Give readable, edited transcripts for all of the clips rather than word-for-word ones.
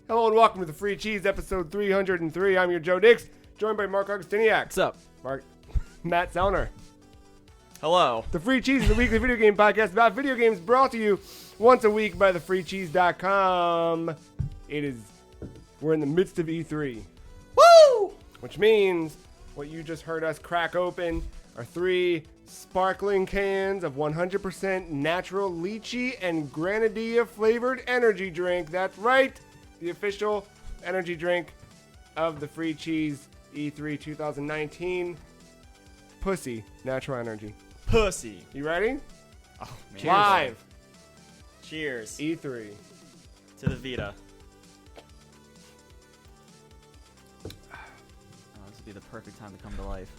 Hello and welcome to the Free Cheese, episode 303. I'm your Joe Dix, joined by Marc Augustiniak. What's up? Matt Zellner. Hello. The Free Cheese is a weekly video game podcast about video games brought to you once a week by thefreecheese.com. We're in the midst of E3. Woo! Which means what you just heard us crack open are 3 sparkling cans of 100% natural lychee and grenadilla flavored energy drink. That's right, the official energy drink of the Free Cheese E3 2019. Pussy, natural energy. Pussy. You ready? Oh, man. Cheers. Live. Cheers. E3. To the Vita. Oh, this would be the perfect time to come to life.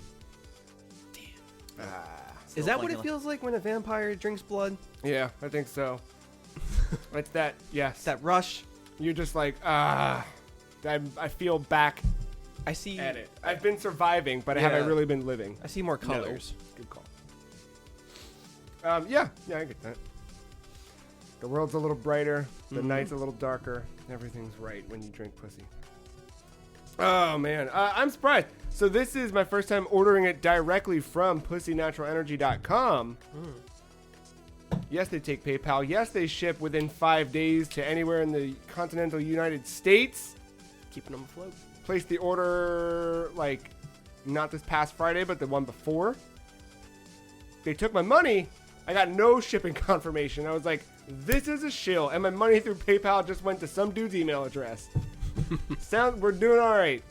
Is that what it feels like when a vampire drinks blood? Yeah, I think so. It's that, yes. It's that rush. You're just like, I feel back I see. at it. I've been surviving, but have I really been living? I see more colors. No. Good call. Yeah, I get that. The world's a little brighter, the night's a little darker. Everything's right when you drink pussy. Oh, man. I'm surprised. So this is my first time ordering it directly from PussyNaturalEnergy.com. Yes, they take PayPal. Yes, they ship within 5 days to anywhere in the continental United States. Keeping them afloat. Placed the order, like, not this past Friday, but the one before. They took my money. I got no shipping confirmation. I was like, this is a shill. And my money through PayPal just went to some dude's email address. We're doing all right.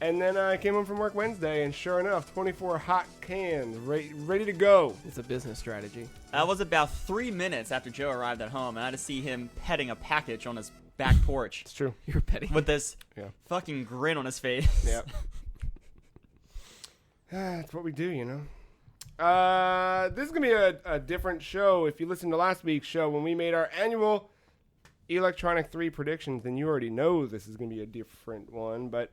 And then I came home from work Wednesday, and sure enough, 24 hot cans ready to go. It's a business strategy. That was about 3 minutes after Joe arrived at home, and I had to see him petting a package on his back porch. It's true. You're petty. With this fucking grin on his face. Yeah. That's what we do, you know. This is going to be a different show. If you listened to last week's show, when we made our annual Electronic 3 predictions, then you already know this is going to be a different one. But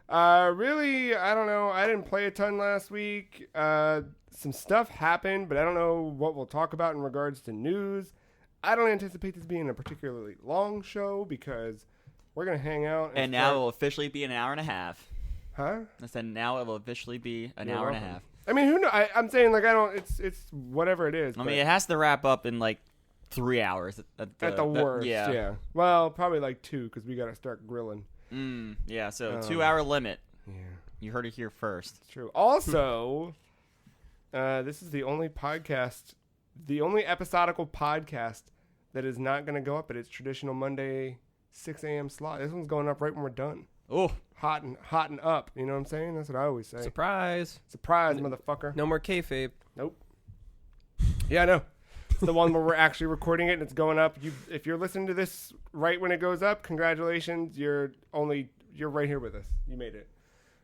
really, I don't know. I didn't play a ton last week. Some stuff happened, but I don't know what we'll talk about in regards to news. I don't anticipate this being a particularly long show because we're going to hang out. And now it will officially be an hour and a half. Huh? I said now it will officially be an hour and a half. I mean, who knows? I'm saying, like, I don't, it's whatever it is. I mean, it has to wrap up in, like, 3 hours. At the worst, yeah. Well, probably like 2 because we got to start grilling. Yeah, so 2-hour limit. Yeah. You heard it here first. It's true. Also, this is the only episodical podcast that is not going to go up at its traditional Monday 6 a.m. slot. This one's going up right when we're done. Oh. Hot and up. You know what I'm saying? That's what I always say. Surprise, motherfucker. No more kayfabe. Nope. Yeah, I know. It's the one where we're actually recording it and it's going up. If you're listening to this right when it goes up, congratulations. You're right here with us. You made it.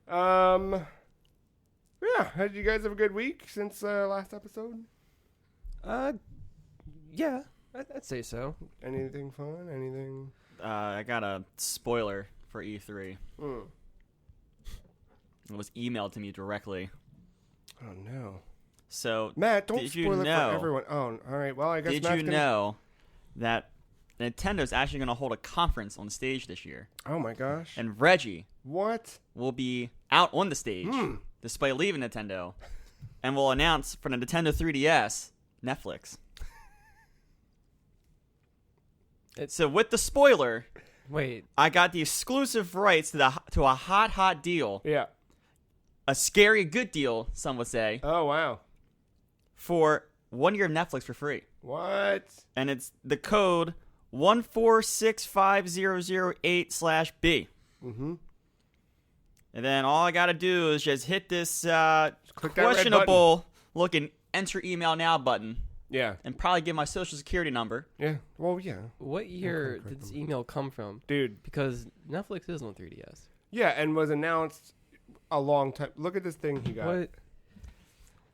Yeah. Did you guys have a good week since last episode? Yeah, I'd say so. Anything fun? Anything? I got a spoiler for E3. It was emailed to me directly. Oh no. So Matt, don't spoil it for everyone. Oh, all right. Well, I guess. Did you know that Nintendo's actually going to hold a conference on stage this year? Oh my gosh. And Reggie will be out on the stage despite leaving Nintendo, and will announce for the Nintendo 3DS Netflix. So with the spoiler, wait, I got the exclusive rights to a hot deal. Yeah. A scary good deal, some would say. Oh wow. For 1 year of Netflix for free. What? And it's the code 1465008/B. And then all I got to do is just hit this questionable looking enter email now button. Yeah. And probably give my social security number. Yeah. Well, yeah. What year did this email come from? Dude. Because Netflix is on 3DS. Yeah, and was announced a long time. Look at this thing he got.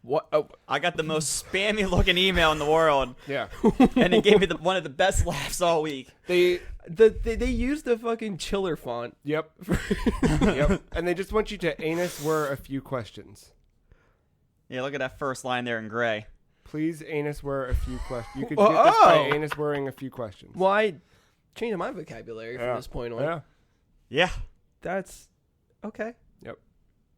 What? Oh. I got the most spammy looking email in the world. Yeah. And it gave me one of the best laughs all week. They used the fucking chiller font. Yep. Yep. And they just want you to anus were a few questions. Yeah, look at that first line there in gray. Please anus were a few questions. You could get this by anus wearing a few questions. Why? changing my vocabulary Yeah. from this point on. Yeah. Yeah. That's okay.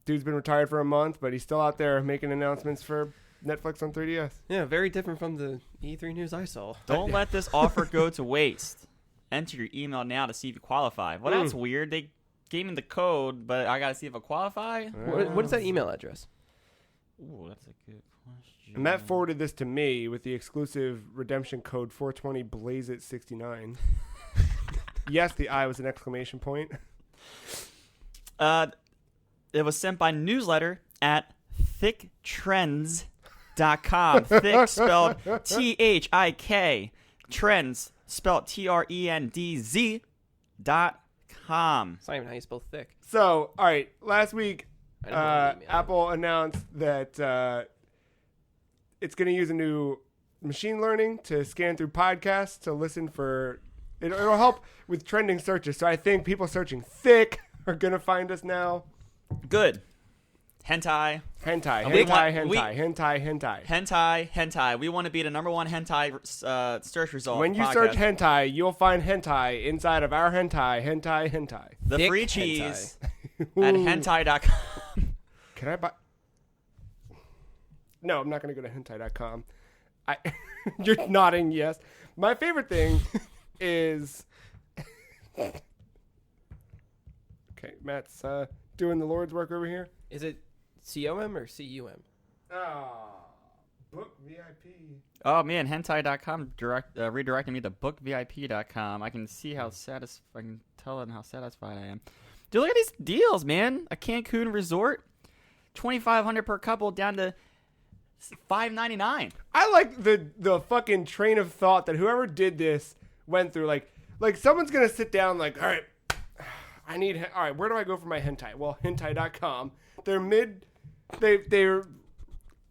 Dude's been retired for a month, but he's still out there making announcements for Netflix on 3DS. Yeah, very different from the E3 news I saw. Don't let this offer go to waste. Enter your email now to see if you qualify. Well, that's weird. They gave me the code, but I got to see if I qualify? What is that email address? Ooh, that's a good question. And Matt forwarded this to me with the exclusive redemption code 420 BlazeIt69. Yes, the I was an exclamation point. It was sent by newsletter at thicktrends.com. Thick spelled THIK. Trends spelled TRENDZ.com. It's not even how you spell thick. So, all right, last week, I didn't know the email. Apple announced that it's going to use a new machine learning to scan through podcasts to listen for... It'll help with trending searches. So I think people searching thick are going to find us now. Good. Hentai. Hentai, And we hentai, want- hentai, hentai, hentai. Hentai. We want to be the number one hentai search result. When you podcast. search hentai, you'll find hentai inside of our hentai, hentai. the Thick free hentai. cheese at hentai.com. Can I buy? No, I'm not going to go to hentai.com. You're nodding yes. My favorite thing is... Okay, Matt's doing the Lord's work over here. Is it COM or CUM? Oh, book VIP. Oh man, hentai.com redirecting me to bookvip.com. I can see how I can tell them how satisfied I am. Dude, look at these deals, man. A Cancun resort, $2,500 per couple, down to $599. I like the fucking train of thought that whoever did this went through. Like someone's gonna sit down like, all right, all right, where do I go for my hentai? Well, hentai.com. They're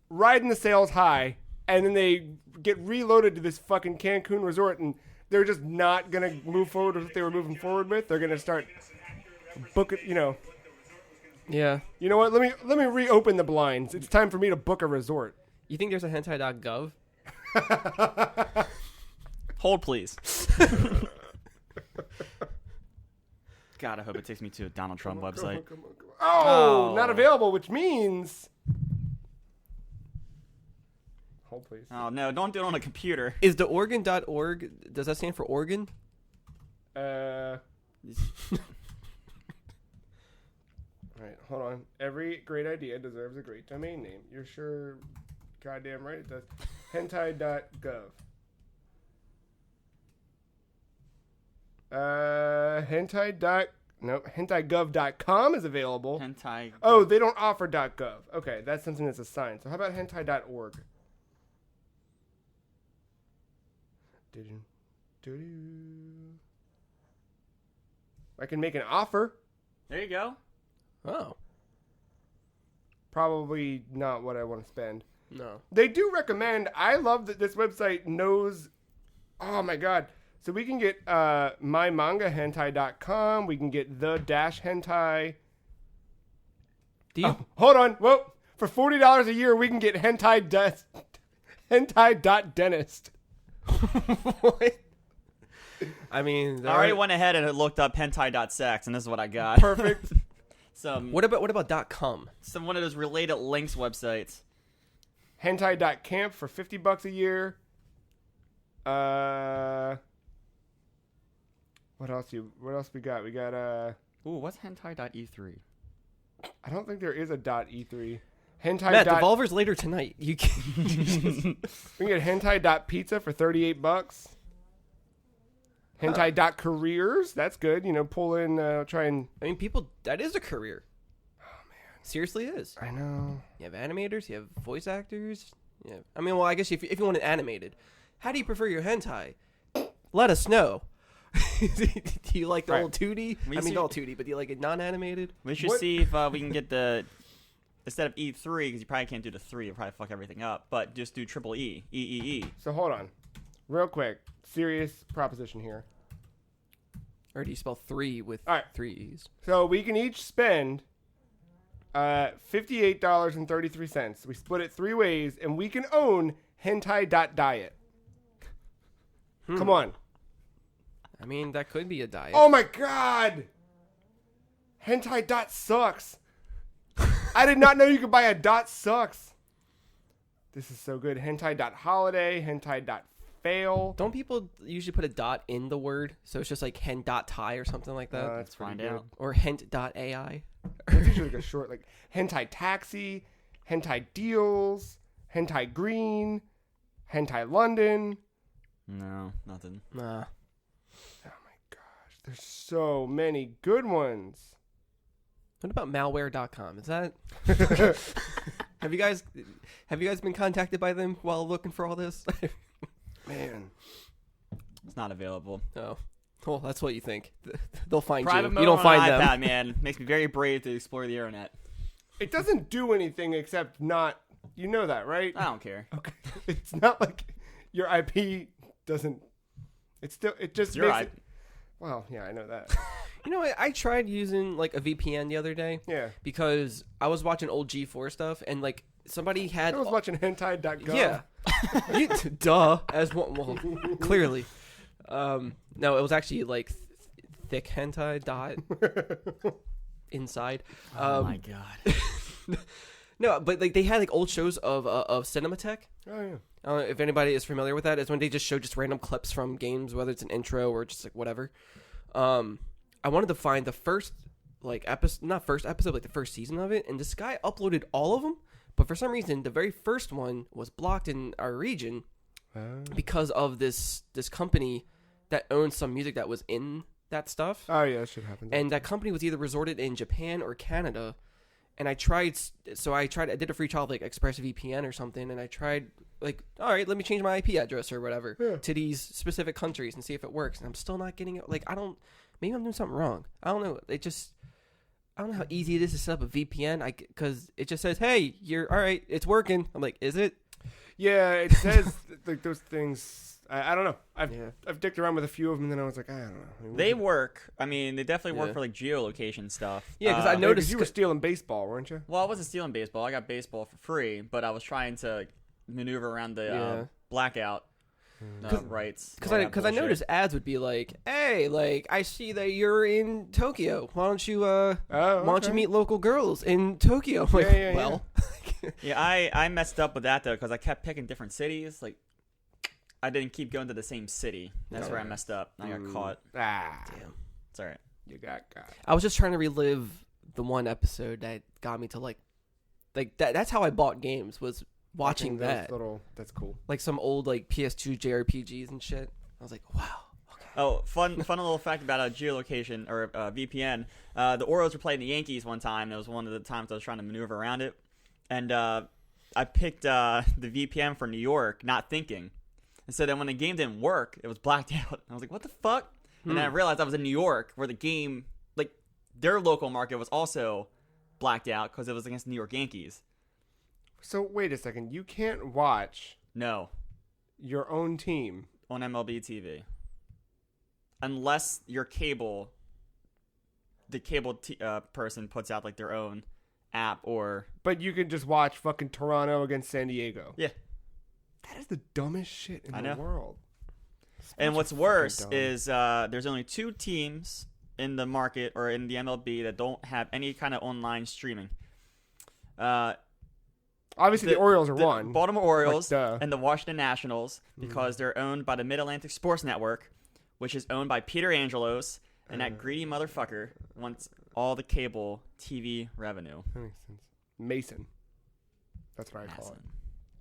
riding the sales high, and then they get reloaded to this fucking Cancun resort, and they're just not gonna move forward with what they were moving forward with. They're gonna start booking, Yeah. You know what? Let me reopen the blinds. It's time for me to book a resort. You think there's a hentai.gov? Hold, please. God, I hope it takes me to a Donald Trump website. Come on. Oh, not available, which means... Hold, please. Oh no, don't do it on a computer. Is the organ.org, does that stand for organ? All right, hold on. Every great idea deserves a great domain name. You're sure goddamn right it does. Hentai.gov. Hentai.gov.com is available. Hentai. Oh, they don't offer .gov. Okay, that's something that's assigned. So how about hentai.org? I can make an offer. There you go. Oh. Probably not what I want to spend. No. They do recommend. I love that this website knows. Oh my god! So we can get mymangahentai.com. We can get the-hentai. Do you? Oh, hold on. Whoa! For $40 a year, we can get hentai.dentist. What? I mean, I already went ahead and looked up hentai.sex, and this is what I got. Perfect. What about .com? Some one of those related links websites. Hentai.camp for $50 a year. What else we got? We got Ooh, what's hentai.e3? I don't think there is a .e3. Matt, Hentai. Devolver's later tonight. You can. We can get hentai.pizza for $38. Hentai.careers. That's good. Pull in, try and... I mean, that is a career. Oh, man. Seriously is. I know. You have animators, you have voice actors. Yeah. I mean, well, I guess if you want it animated, how do you prefer your hentai? Let us know. Do you like the Right. old 2D? We I mean, see- all 2D, but do you like it non-animated? We should What- see if we can get instead of E3, because you probably can't do the 3, you'll probably fuck everything up, but just do triple E, E. So hold on. Real quick. Serious proposition here. Or do you spell 3 with All right. 3 E's? So we can each spend $58.33. We split it 3 ways, and we can own hentai.diet. Come on. I mean, that could be a diet. Oh my god! Hentai dot sucks. I did not know you could buy a dot sucks. This is so good. Hentai dot holiday, hentai dot fail. Don't people usually put a dot in the word? So it's just like hen.tai or something like that? That's find pretty good. out. Or hent.ai? It's usually like a short, like hentai taxi, hentai deals, hentai green, hentai London. No, nothing. Nah. Oh my gosh, there's so many good ones. What about malware.com? Is that... Have you guys been contacted by them while looking for all this? Man, It's not available. Oh. Well, that's what you think. They'll find Private you. mode You don't on find an them. iPad, man, makes me very brave to explore the internet. it doesn't do anything except not. You know that, right? I don't care. Okay, it's not like your IP doesn't. It just Your makes IP. it. Well, yeah, I know that. You know what? I tried using like a VPN the other day Yeah, because I was watching old G4 stuff and like somebody had... I was watching hentai.gov. Yeah. Duh. As one, well, clearly. No, it was actually like thick hentai dot inside. Oh my god. No, but like they had like old shows of Cinematech. Oh yeah. I don't know if anybody is familiar with that. It's when they just show just random clips from games, whether it's an intro or just like whatever. I wanted to find the first like episode, not first episode, like the first season of it, and this guy uploaded all of them. But for some reason, the very first one was blocked in our region because of this company that owns some music that was in that stuff. Oh yeah, that should happen. And that company was either resorted in Japan or Canada. And I did a free trial of like ExpressVPN or something. And I tried like, all right, let me change my IP address or whatever to these specific countries and see if it works. And I'm still not getting it. Like, maybe I'm doing something wrong. I don't know. I don't know how easy it is to set up a VPN. Because it just says, hey, you're all right. It's working. I'm like, is it? Yeah, it says like those things. I don't know. I've dicked around with a few of them, and then I was like, I don't know. They work. I mean, they definitely work Yeah. for like geolocation stuff. Yeah, because I Yeah, 'cause noticed you were stealing baseball, weren't you? Well, I wasn't stealing baseball. I got baseball for free, but I was trying to like, maneuver around the blackout rights. Because all I that bullshit. noticed ads would be like, hey, like I see that you're in Tokyo. Why don't you why don't you meet local girls in Tokyo? I'm like, Yeah, well, Yeah, I messed up with that though because I kept picking different cities. Like, I didn't keep going to the same city. That's where I messed up. I got caught. Ah, damn. It's all right. you got caught. I was just trying to relive the one episode that got me to like that. That's how I bought games, was watching those that, that's cool. like some old like PS2 JRPGs and shit. I was like, wow. Oh, fun little fact about a geolocation or VPN. The Orioles were playing the Yankees one time. It was one of the times I was trying to maneuver around it, and I picked the VPN for New York, not thinking. And so then when the game didn't work, it was blacked out. I was like, what the fuck? And then I realized I was in New York, where the game, like their local market, was also blacked out because it was against the New York Yankees. So wait a second. You can't watch No, your own team. on MLB TV. Unless your cable, the cable person puts out like their own app or... But you can just watch fucking Toronto against San Diego. Yeah. That is the dumbest shit in I the know. world. And what's fucking worse dumb. is there's only 2 teams in the market or in the MLB that don't have any kind of online streaming. Obviously, the Orioles are the one. Baltimore Orioles Like, duh. and the Washington Nationals, because they're owned by the Mid-Atlantic Sports Network, which is owned by Peter Angelos, and that greedy motherfucker wants all the cable TV revenue. That makes sense. Mason. That's what I call it.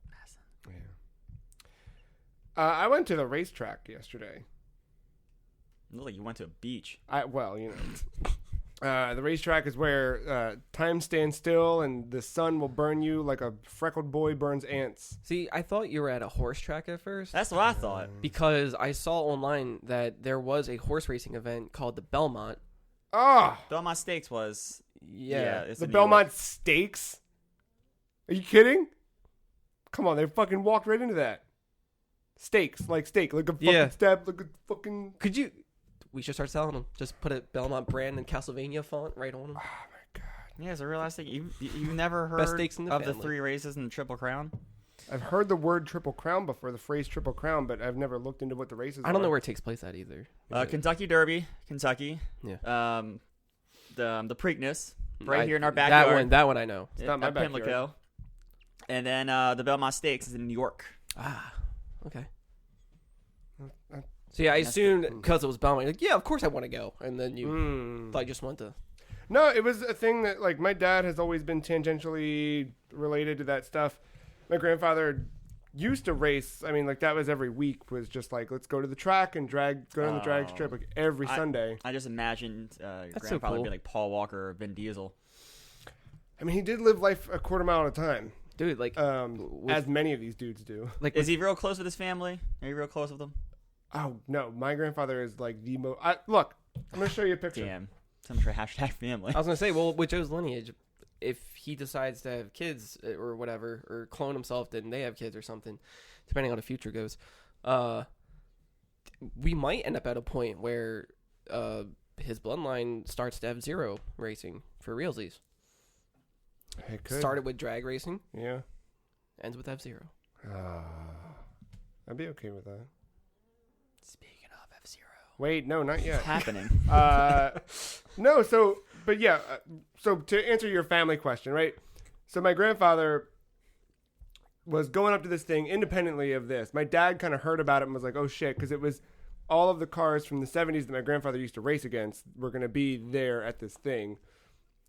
Masson. Yeah. I went to the racetrack yesterday. Look like you went to a beach. Well, you know. The racetrack is where time stands still and the sun will burn you like a freckled boy burns ants. See, I thought you were at a horse track at first. That's what I thought. Because I saw online that there was a horse racing event called the Belmont. Ah, Belmont Stakes was... Yeah. it's the in New Belmont York. Stakes? Are you kidding? Come on, they fucking walked right into that. Steaks, like steak, like a fucking stab, like a fucking... Could you... We should start selling them. Just put a Belmont brand and Castlevania font right on them. Oh my god. Yeah, it's a real last thing. You never Best heard steaks in the of the family. 3 races in the Triple Crown? I've heard the word Triple Crown before, the phrase Triple Crown, but I've never looked into what the races are. I don't know where it takes place at either. Kentucky Derby, Kentucky. Yeah. The Preakness, right here in our backyard. That one I know. It's not my backyard. Pimlico. And then the Belmont Stakes is in New York. Ah, okay. Uh, So yeah, I assumed because it was Belmont, like, yeah, of course I want to go, and then you, I just want to. No, it was a thing that, like, my dad has always been tangentially related to that stuff. My grandfather used to race. I mean, like, that was every week, was just like, let's go to the track and go on the drag strip, like, every Sunday. I just imagined your That's grandfather so cool. be like Paul Walker or Vin Diesel. I mean, he did live life a quarter mile at a time. Dude, like, as many of these dudes do. like, Is he real close with his family? Are you real close with them? Oh, no. My grandfather is, like, the most... Look, I'm going to show you a picture. Damn. So much for #family. I was gonna say, well, with Joe's lineage, if he decides to have kids or whatever, or clone himself, then they have kids or something, depending on how the future goes. We might end up at a point where his bloodline starts to have zero racing for realsies. It could. Started with drag racing, Yeah. ends with F-Zero. I'd be okay with that. Speaking of F-Zero. Wait, no, not yet. What's happening? No, so, but yeah, so to answer your family question, right? So my grandfather was going up to this thing independently of this. My dad kind of heard about it and was like, oh shit, because it was all of the cars from the 70s that my grandfather used to race against were going to be there at this thing.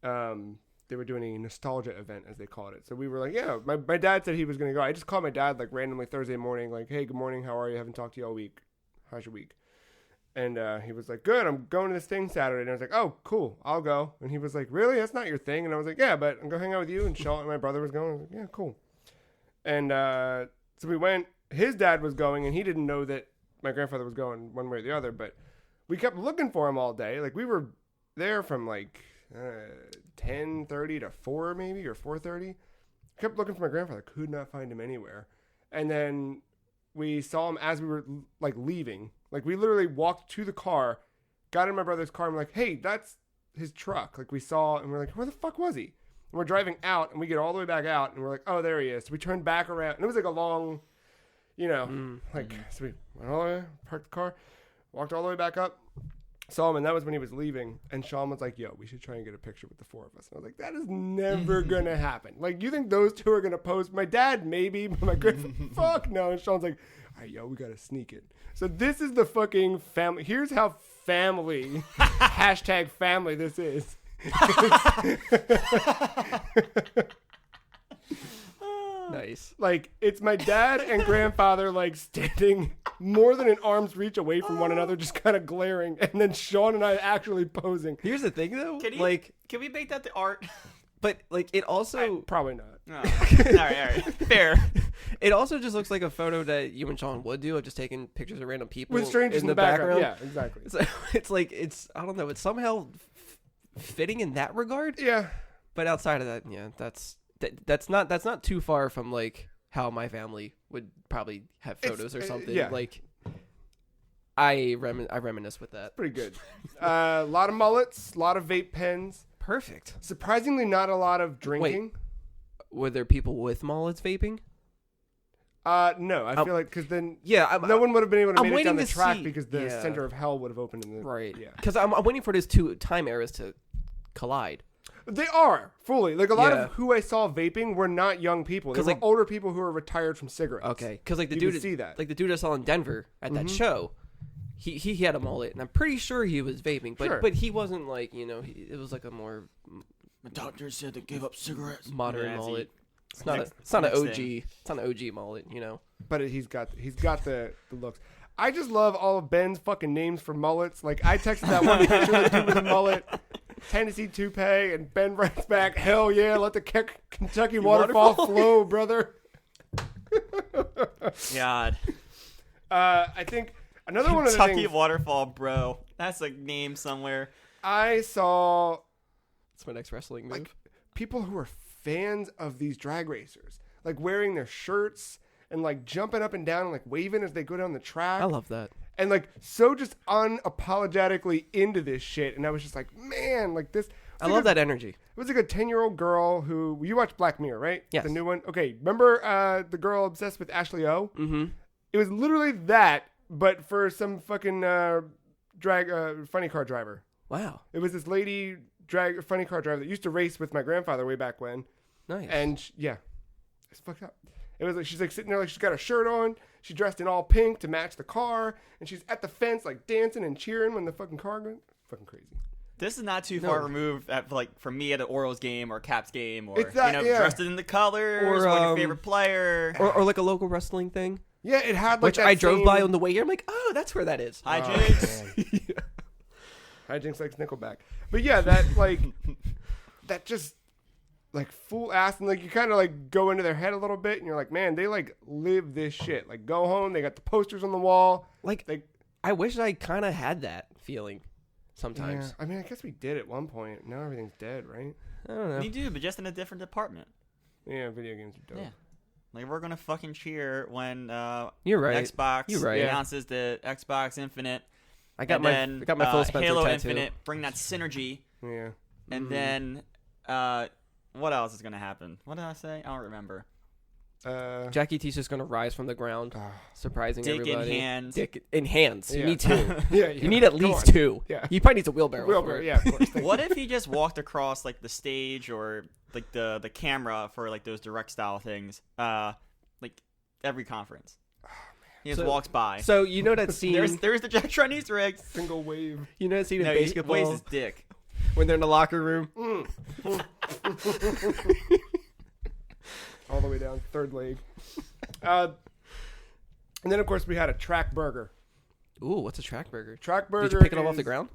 They were doing a nostalgia event, as they called it. So we were like, yeah, my dad said he was going to go. I just called my dad like randomly Thursday morning, like, hey, good morning, how are you? I haven't talked to you all week. How's your week? And he was like, good, I'm going to this thing Saturday. And I was like, oh, cool, I'll go. And he was like, really? That's not your thing? And I was like, yeah, but I'm going to hang out with you. And Sean and my brother was going. I was like, yeah, cool. And so we went. His dad was going, and he didn't know that my grandfather was going one way or the other. But we kept looking for him all day. Like, we were there from, like, 10:30 to 4 maybe, or 4:30. Kept looking for my grandfather. Could not find him anywhere. And then we saw him as we were, like, leaving. Like, we literally walked to the car, got in my brother's car, and we're like, hey, that's his truck. Like, we saw, and we're like, where the fuck was he? And we're driving out, and we get all the way back out, and we're like, oh, there he is. So we turned back around, and it was like a long, you know, so we went all the way, parked the car, walked all the way back up, saw him, and that was when he was leaving. And Sean was like, yo, we should try and get a picture with the four of us. And I was like, that is never going to happen. Like, you think those two are going to pose? My dad, maybe, but my grandfather, fuck no. And Sean's like, all right, yo, we got to sneak it. So this is the fucking family. Here's how family, hashtag family this is. Nice. Like, it's my dad and grandfather, like, standing more than an arm's reach away from one another, just kind of glaring. And then Sean and I actually posing. Here's the thing, though. Can we make that the art? But, like, it also... Probably not. Oh. all right. Fair. It also just looks like a photo that you and Sean would do of just taking pictures of random people With strangers in the background. Yeah, exactly. It's like, I don't know, it's somehow fitting in that regard. Yeah. But outside of that, yeah, that's not too far from, like, how my family would probably have photos or something. Yeah. Like, I reminisce with that. Pretty good. A lot of mullets, a lot of vape pens. Perfect. Surprisingly, not a lot of drinking. Were there people with mullets vaping? No, I feel like because then no one would have been able to I'm make it down the waiting to track see- because the yeah. center of hell would have opened in the Right. Yeah, Because I'm waiting for those two time eras to collide. they are fully like a lot Yeah. of who I saw vaping were not young people. They 'Cause, were like- older people who are retired from cigarettes. Okay. Because like the You dude can see that. like the dude I saw in Denver at that show, he had a mullet, and I'm pretty sure he was vaping, but Sure. but he wasn't like it was like a more The doctor said to give up cigarettes. modern Yeah, mullet. It's Next not an thing. OG. It's not an OG mullet, you know. But he's got the looks. I just love all of Ben's fucking names for mullets. Like, I texted that one picture of the dude with a mullet, Tennessee toupee, and Ben writes back, hell yeah, let the Kentucky waterfall flow, brother. God. I think another one of the Kentucky things waterfall, bro. That's a name somewhere. I saw, It's my next wrestling move. like, people who are fans of these drag racers, like wearing their shirts and like jumping up and down and like waving as they go down the track. I love that. And like so just unapologetically into this shit. And I was just like, man, like this, I love that energy. It was like a 10-year-old girl who you watched Black Mirror, right? Yes. The new one. Okay, remember the girl obsessed with Ashley O? Mm-hmm. It was literally that, but for some fucking funny car driver. Wow. It was this lady funny car driver that used to race with my grandfather way back when. Nice. And it's fucked up. It was like she's like sitting there like she's got a shirt on. She's dressed in all pink to match the car, and she's at the fence like dancing and cheering when the fucking car goes. Fucking crazy. This is not too far removed from me at an Orioles game or Caps game or yeah. dressed in the colors or your favorite player or like a local wrestling thing. Yeah, it had like which that I drove same... by on the way here. I'm like, oh, that's where that is. Hijinks. Hijinks likes Nickelback, but yeah, that like that just like full ass, and like you kind of like go into their head a little bit, and you're like, man, they like live this shit. Like go home, they got the posters on the wall. Like I wish I kind of had that feeling sometimes. Yeah, I mean, I guess we did at one point. Now everything's dead, right? I don't know. We do, but just in a different department. Yeah, video games are dope. Yeah. Like we're gonna fucking cheer when You're right. Xbox You're right. announces the Xbox Infinite. I got my Phil Spencer Halo tattoo. Infinite, bring that synergy. Yeah. And then what else is gonna happen? What did I say? I don't remember. Jackie T's just gonna rise from the ground, surprising Dick everybody. in hands. Dick in hands. Yeah. You need two. Yeah, You need at least two. Yeah. He probably needs a wheelbarrow. Wheelbarrow, for it. yeah, of course. What if he just walked across like the stage or like the camera for like those direct style things? Like every conference. He just walks by. So you know that scene? There's the Jack Tron Easter egg. Single wave. You know that scene in No, basketball he waves his dick. when they're in the locker room? All the way down, third leg. And then, of course, we had a track burger. Ooh, what's a track burger? Track burger. Did you pick it up off the ground?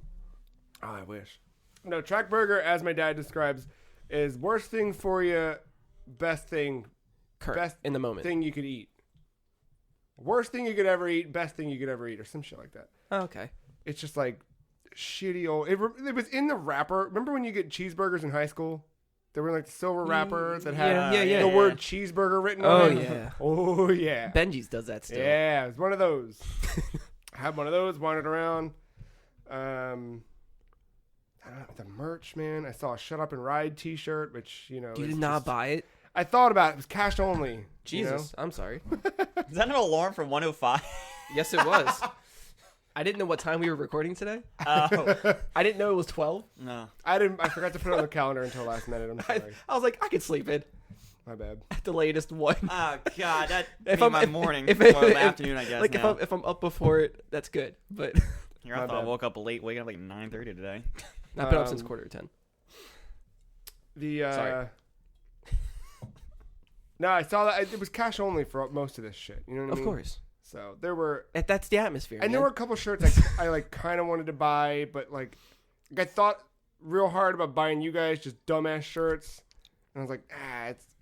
Oh, I wish. No, track burger, as my dad describes, is worst thing for you, best thing, best in the moment. thing you could eat. Worst thing you could ever eat, best thing you could ever eat, or some shit like that. Oh, okay. It's just like shitty old. It was in the wrapper. Remember when you get cheeseburgers in high school? They were in like the silver wrapper that had the word cheeseburger written on it. Yeah. Oh, yeah. Benji's does that still. Yeah, it was one of those. I had one of those, wandered around. I don't know, the merch, man. I saw a Shut Up and Ride t-shirt, which, You did not buy it? I thought about it. It was cash only. Jesus, I'm sorry. Is that an alarm from 105? Yes, it was. I didn't know what time we were recording today. Oh. I didn't know it was 12. No. I forgot to put it on the calendar until last minute. I'm sorry. I was like, I could sleep in My bad. at the latest one. Oh, God. That If made I'm- my if- morning. if- Well, if- afternoon, I guess. Like now. if I'm up before it, that's good. But Here, I My thought I bad. woke up late, waking up like 9:30 today. I've been up since 9:45. Sorry. No, I saw that. It was cash only for most of this shit. You know what I mean? Of course. So there were... That's the atmosphere. And there were a couple shirts I like kind of wanted to buy, but like I thought real hard about buying you guys just dumbass shirts, and I was like,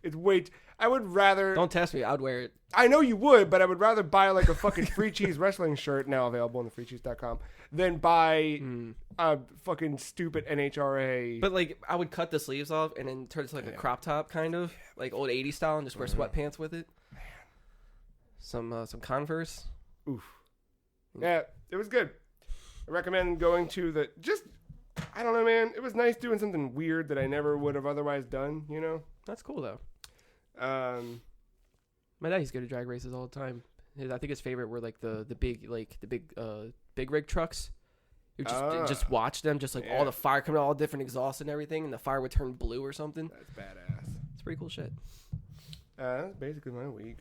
it's way. I would rather. Don't test me. I'd wear it. I know you would, but I would rather buy like a fucking Free Cheese Wrestling shirt now available on thefreecheese.com than buy a fucking stupid NHRA. But like, I would cut the sleeves off and then turn it to like a crop top, kind of like old '80s style, and just wear sweatpants with it. Some Converse. Oof. Yeah, it was good. I recommend going to I don't know, man. It was nice doing something weird that I never would have otherwise done, you know? That's cool though. My dad used to go to drag races all the time. I think his favorite were like the big rig trucks. You just watch them, just like all the fire coming out, all different exhausts and everything, and the fire would turn blue or something. That's badass. It's pretty cool shit. That's basically my week.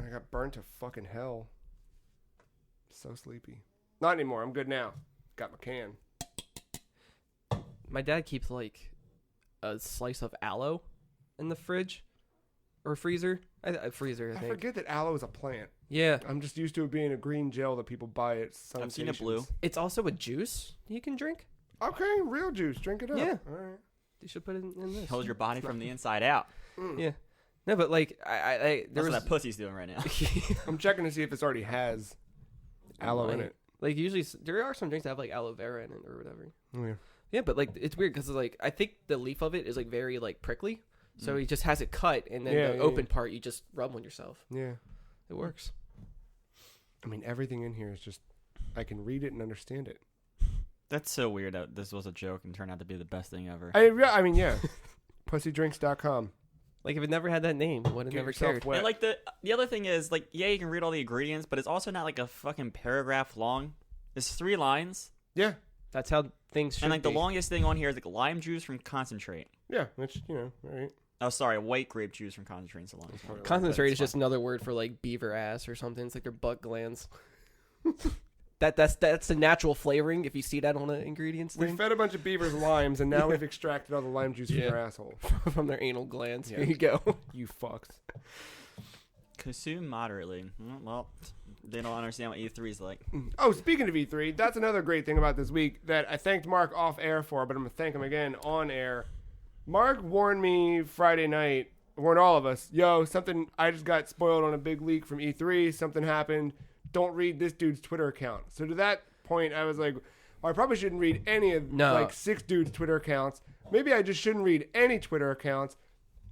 I got burnt to fucking hell. So sleepy. Not anymore. I'm good now. Got my can. My dad keeps like a slice of aloe in the fridge or freezer. Freezer, I think. I forget that aloe is a plant. Yeah. I'm just used to it being a green gel that people buy at some I've seen it blue. It's also a juice you can drink. Okay, real juice. Drink it up. Yeah. All right. You should put it in this. Holds your body from the inside out. Yeah. No, but like there That's was what that pussy's doing right now. I'm checking to see if this already has aloe in it. Like usually there are some drinks that have like aloe vera in it or whatever. Oh, yeah. Yeah, but like it's weird because like I think the leaf of it is like very like prickly, so he just has it cut and then the open part you just rub on yourself. Yeah. It works. I mean, everything in here is just, I can read it and understand it. That's so weird that this was a joke and turned out to be the best thing ever. I mean, yeah. Pussydrinks.com. Like, if it never had that name, would have Get never yourself cared. wet. And like the other thing is, like, yeah, you can read all the ingredients, but it's also not like a fucking paragraph long. It's 3 lines. Yeah. That's how things should And like be. the longest thing on here is like lime juice from concentrate. Yeah, which, right. Oh, sorry, white grape juice from concentrate is the longest one. Concentrate is just another word for like beaver ass or something. It's like their butt glands. That's the natural flavoring. If you see that on the ingredients We thing, fed a bunch of beavers limes, and now we've extracted all the lime juice from Yeah. their asshole. from their anal glands. Yeah. Here you go. You fucks. Consume moderately. Well, they don't understand what E3 is like. Oh, speaking of E3, that's another great thing about this week that I thanked Mark off air for, but I'm going to thank him again on air. Mark warned me Friday night, warned all of us, I just got spoiled on a big leak from E3. Something happened. Don't read this dude's Twitter account. So to that point, I was like, I probably shouldn't read any of 6 dudes' Twitter accounts. Maybe I just shouldn't read any Twitter accounts.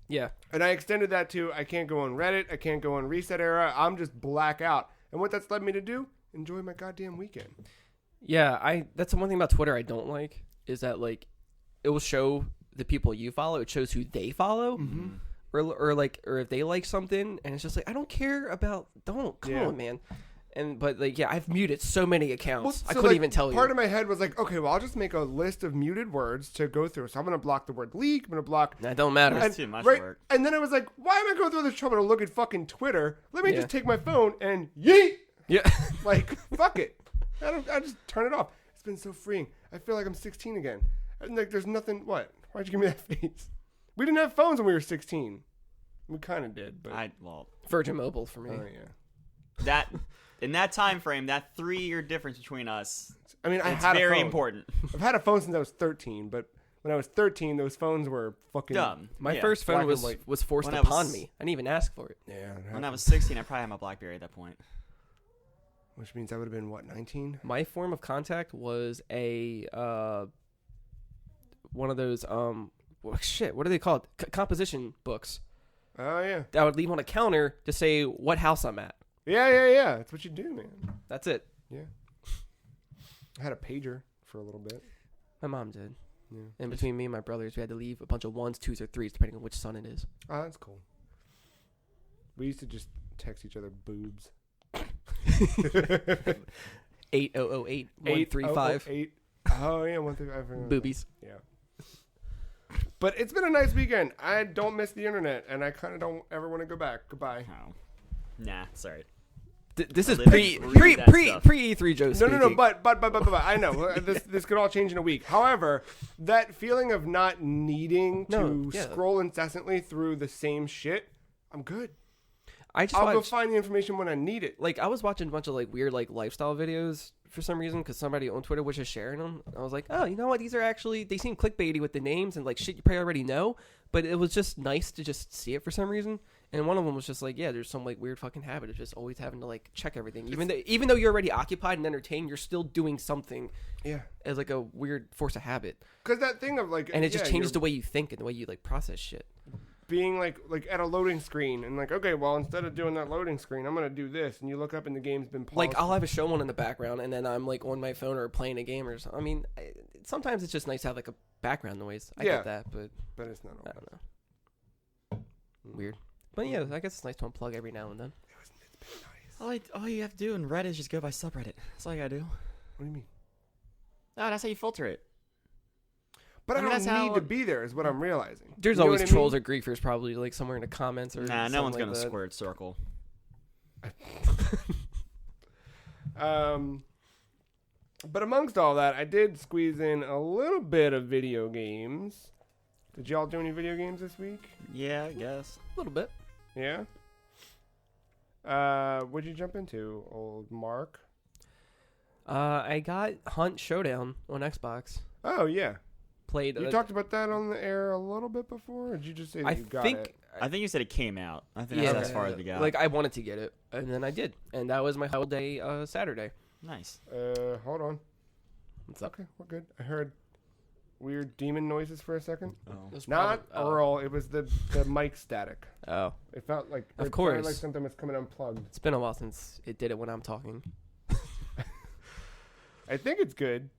Yeah. And I extended that to I can't go on Reddit. I can't go on Reset Era. I'm just black out. And what that's led me to do, enjoy my goddamn weekend. Yeah, that's the one thing about Twitter I don't like is that like it will show the people you follow. It shows who they follow, or if they like something, and it's just like I don't care about. Come on, man. But I've muted so many accounts. I couldn't even tell you. Part of my head was like, okay, well, I'll just make a list of muted words to go through. So I'm going to block the word leak. I'm going to block. That don't matter. That's too much work. And then I was like, why am I going through this trouble to look at fucking Twitter? Let me just take my phone and yeet. Yeah. Like, fuck it. I just turn it off. It's been so freeing. I feel like I'm 16 again. And like, there's nothing. What? Why'd you give me that face? We didn't have phones when we were 16. We kind of did, but Virgin Mobile for me. Oh yeah. In that time frame, that 3-year difference between us, I mean, it's very important. I've had a phone since I was 13, but when I was 13, those phones were fucking dumb. My first phone was forced upon me. I didn't even ask for it. Yeah. When I was 16, I probably had my BlackBerry at that point. Which means I would have been, 19? My form of contact was a one of those what are they called? Composition books. Oh yeah. That I would leave on a counter to say what house I'm at. Yeah. That's what you do, man. That's it. Yeah. I had a pager for a little bit. My mom did. Yeah. And between me and my brothers, we had to leave a bunch of 1s, 2s, or 3s, depending on which son it is. Oh, that's cool. We used to just text each other boobs. 8008 135 8. Oh yeah, 135. boobies. Yeah. But it's been a nice weekend. I don't miss the internet, and I kind of don't ever want to go back. Goodbye. Oh. Nah, sorry. This is Live pre and breathe that stuff. E3 Joe speaking. No. But I know this could all change in a week. However, that feeling of not needing to scroll incessantly through the same shit, I'm good. I'll go find the information when I need it. Like, I was watching a bunch of like weird like lifestyle videos for some reason because somebody on Twitter was just sharing them. I was like, oh, you know what? These are actually, they seem clickbaity with the names and like shit you probably already know. But it was just nice to just see it for some reason. And one of them was just like, yeah, there's some like weird fucking habit of just always having to like check everything. Even though you're already occupied and entertained, you're still doing something. Yeah. As like a weird force of habit. Because that thing of like, and it just changes the way you think and the way you like process shit. Being like at a loading screen and like, okay, well, instead of doing that loading screen, I'm gonna do this, and you look up and the game's been paused. Like, I'll have a show on in the background, and then I'm like on my phone or playing a game or something. I mean, sometimes it's just nice to have like a background noise. I get that, but it's not. I don't know. Weird, but yeah, I guess it's nice to unplug every now and then. It's been nice. All you have to do in Reddit is just go by subreddit. That's all you gotta do. What do you mean? Oh, that's how you filter it. But I don't need to be there, is what I'm realizing. There's always trolls or griefers probably like somewhere in the comments or. Nah, no one's like gonna squirt circle. But amongst all that, I did squeeze in a little bit of video games. Did y'all do any video games this week? Yeah, I guess. A little bit. Yeah? What'd you jump into, old Mark? I got Hunt Showdown on Xbox. Oh, yeah. Played. You talked about that on the air a little bit before, or did you just say that you got it? I think you said it came out. I think that's as far as we got. Like, I wanted to get it, and then I did. And that was my whole day Saturday. Nice. Hold on. What's up? Okay, we're good. I heard weird demon noises for a second. Oh. Not Earl. It was the mic static. Oh. It felt like of course. Sounded like something was coming unplugged. It's been a while since it did it when I'm talking. I think it's good.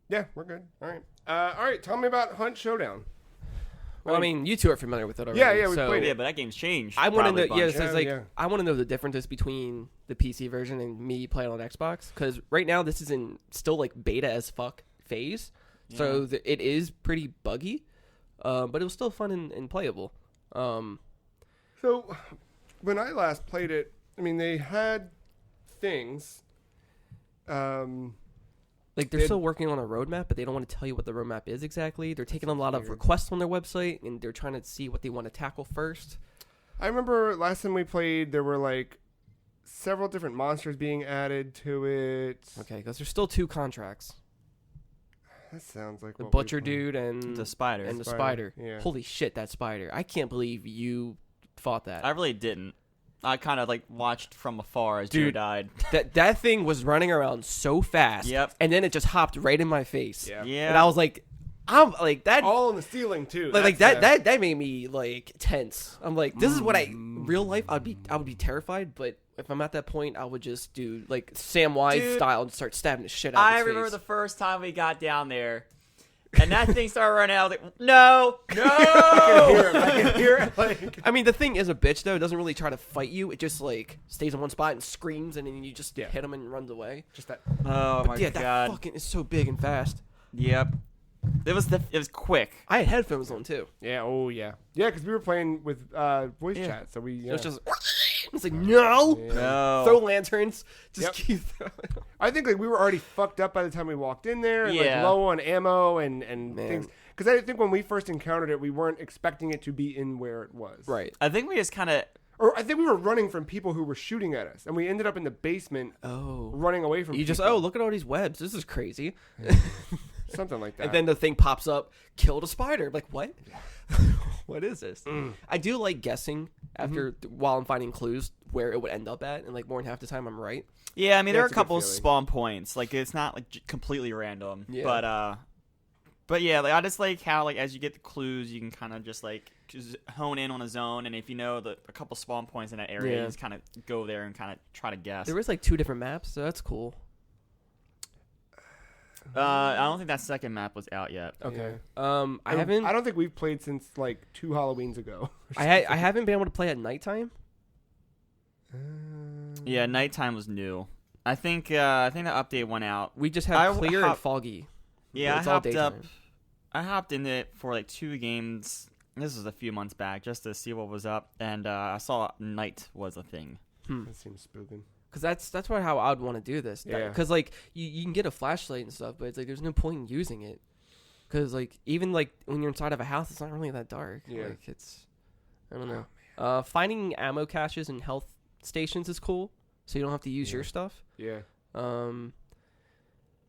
Yeah, we're good. All right. Tell me about Hunt Showdown. Well, I mean, you two are familiar with it already. Yeah, we so played it. Yeah, but that game's changed. I want to know. probably a Yeah, bunch. so it's Yeah, like yeah. I want to know the differences between the PC version and me playing on Xbox, because right now this is in still like beta as fuck phase, so it is pretty buggy, but it was still fun and playable. So, when I last played it, I mean, they had things. Like they're still working on a roadmap, but they don't want to tell you what the roadmap is exactly. They're taking a lot of requests on their website, and they're trying to see what they want to tackle first. I remember last time we played, there were like several different monsters being added to it. Okay, because there's still 2 contracts: That sounds like the what we butcher played. dude and The spider. and the Spider, spider. yeah. Holy shit, that spider! I can't believe you fought that. I really didn't. I kind of like watched from afar as Joe Dude. died. that thing was running around so fast. Yep. And then it just hopped right in my face. Yeah. Yeah. And I was like, I'm like that. All in the ceiling too. Like That's, that made me like tense. I'm like, this is what real life. I would be terrified, but if I'm at that point, I would just do like Sam Wise Dude, style and start stabbing the shit out of I his remember face. the first time we got down there, and that thing started running out. I was like, no. I can hear it. Like, I mean, the thing is a bitch though. It doesn't really try to fight you. It just like stays in one spot and screams, and then you just hit him and runs away. just that. Oh my Yeah, god. that fucking is so big and fast. Yep. It was quick. I had headphones on too. Yeah. Oh yeah. Yeah, because we were playing with voice chat, so we. It was just. It's like no. Yeah. No. Throw lanterns. Just Yep. keep throwing. I think like we were already fucked up by the time we walked in there, and Yeah. like low on ammo and Man. things. Because I think when we first encountered it, we weren't expecting it to be in where it was. Right. I think we just kind of. Or I think we were running from people who were shooting at us, and we ended up in the basement Oh. running away from. You just people. look at all these webs. This is crazy. something like that. And then the thing pops up, killed a spider. I'm like, what? What is this? I do like guessing after while I'm finding clues where it would end up at, and like more than half the time I'm right. Yeah, I mean, there are a That's a good couple feeling. spawn points. Like, it's not like completely random. Yeah. But yeah, like I just like how like as you get the clues, you can kind of just like just hone in on a zone, and if you know a couple spawn points in that area, Yeah. you just kind of go there and kind of try to guess. There was like 2 different maps, so that's cool. I don't think that second map was out yet. Okay. Yeah. I haven't. I don't think we've played since like 2 Halloweens ago. I haven't been able to play at nighttime. Yeah, nighttime was new. I think the update went out. We just have I clear and hop- foggy. Yeah, It's I all hopped up. daytime. I hopped in it for like 2 games. This was a few months back just to see what was up, and I saw night was a thing. That seems spooking. Because that's how I would want to do this. Yeah. Because like you can get a flashlight and stuff, but it's like there's no point in using it. Because like even like when you're inside of a house, it's not really that dark. Yeah. Like it's, I don't know. Finding ammo caches and health stations is cool, so you don't have to use your stuff. Yeah.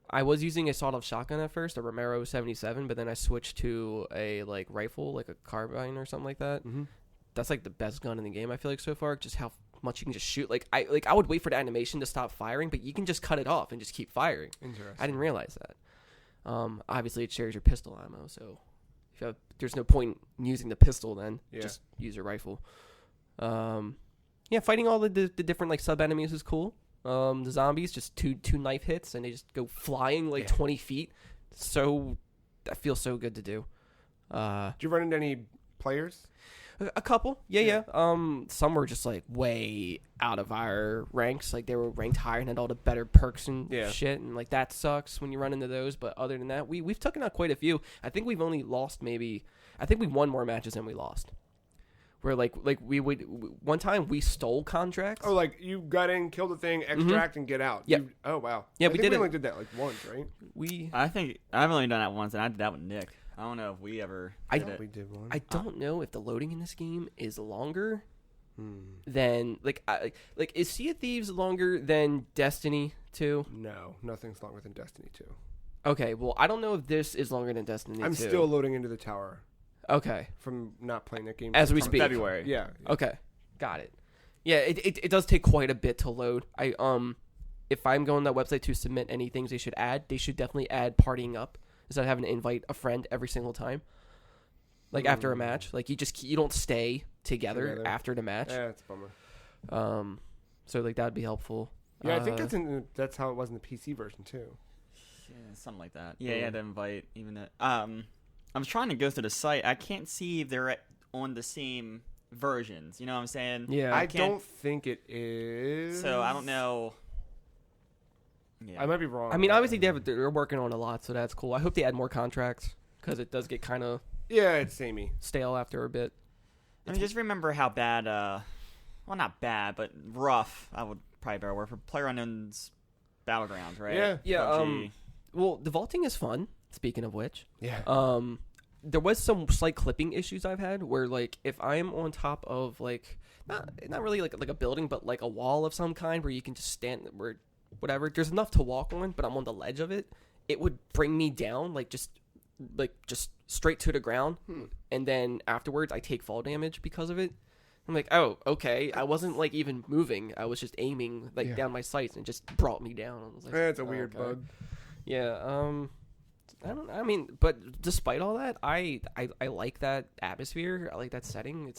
I was using a sawed-off shotgun at first, a Romero 77, but then I switched to a like rifle, like a carbine or something like that. Mm-hmm. That's like the best gun in the game, I feel like so far. Just how much you can just shoot. I would wait for the animation to stop firing, but you can just cut it off and just keep firing. Interesting. I didn't realize that. Obviously it shares your pistol ammo, so if you have, there's no point in using the pistol then. Yeah. Just use your rifle. Yeah, fighting all the different like sub enemies is cool. The zombies, just two knife hits and they just go flying like 20 feet. So that feels so good to do. Did you run into any players? A couple, yeah. Some were just like way out of our ranks. Like they were ranked higher and had all the better perks and shit, and like that sucks when you run into those. But other than that, we've taken out quite a few. I think we've only lost I think we won more matches than we lost. Where like we would one time we stole contracts. Oh, like you got in, killed the thing, extract, and get out. Yep. Oh wow. Yeah, I we think did it. only did that like once, right? I think I've only done that once, and I did that with Nick. I don't know if we ever did it. We did one. I don't know if the loading in this game is longer than like is Sea of Thieves longer than Destiny 2? No, nothing's longer than Destiny 2. Okay, well I don't know if this is longer than Destiny 2. I'm still loading into the tower okay. from not playing that game As we from speak. February. Yeah. Okay, got it. Yeah, it does take quite a bit to load. If I'm going to that website to submit any things they should add, they should definitely add partying up instead of having to invite a friend every single time. Like after a match, like you don't stay together after the match. Yeah, it's a bummer. So like that'd be helpful. Yeah, I think that's how it was in the PC version too. something like that. Yeah, you had to invite even that. I'm trying to go through the site. I can't see if they're on the same versions. You know what I'm saying? Yeah. I don't think it is. So I don't know. Yeah. I might be wrong. I mean, obviously they're working on a lot, so that's cool. I hope they add more contracts because it does get kind of it's samey. stale after a bit. I mean, just remember how bad, well, not bad, but rough, I would probably better word for PlayerUnknown's Battlegrounds, right? Yeah. Yeah. PUBG. Well, the vaulting is fun. Speaking of which, Yeah. there was some slight clipping issues I've had where like if I'm on top of like not really like a building, but like a wall of some kind where you can just stand where whatever. There's enough to walk on, but I'm on the ledge of it. It would bring me down like just straight to the ground, and then afterwards I take fall damage because of it. I'm like, oh, okay. I wasn't like even moving. I was just aiming like down my sights, and it just brought me down. I was like, It's a weird bug. Yeah. I mean, but despite all that, I like that atmosphere. I like that setting.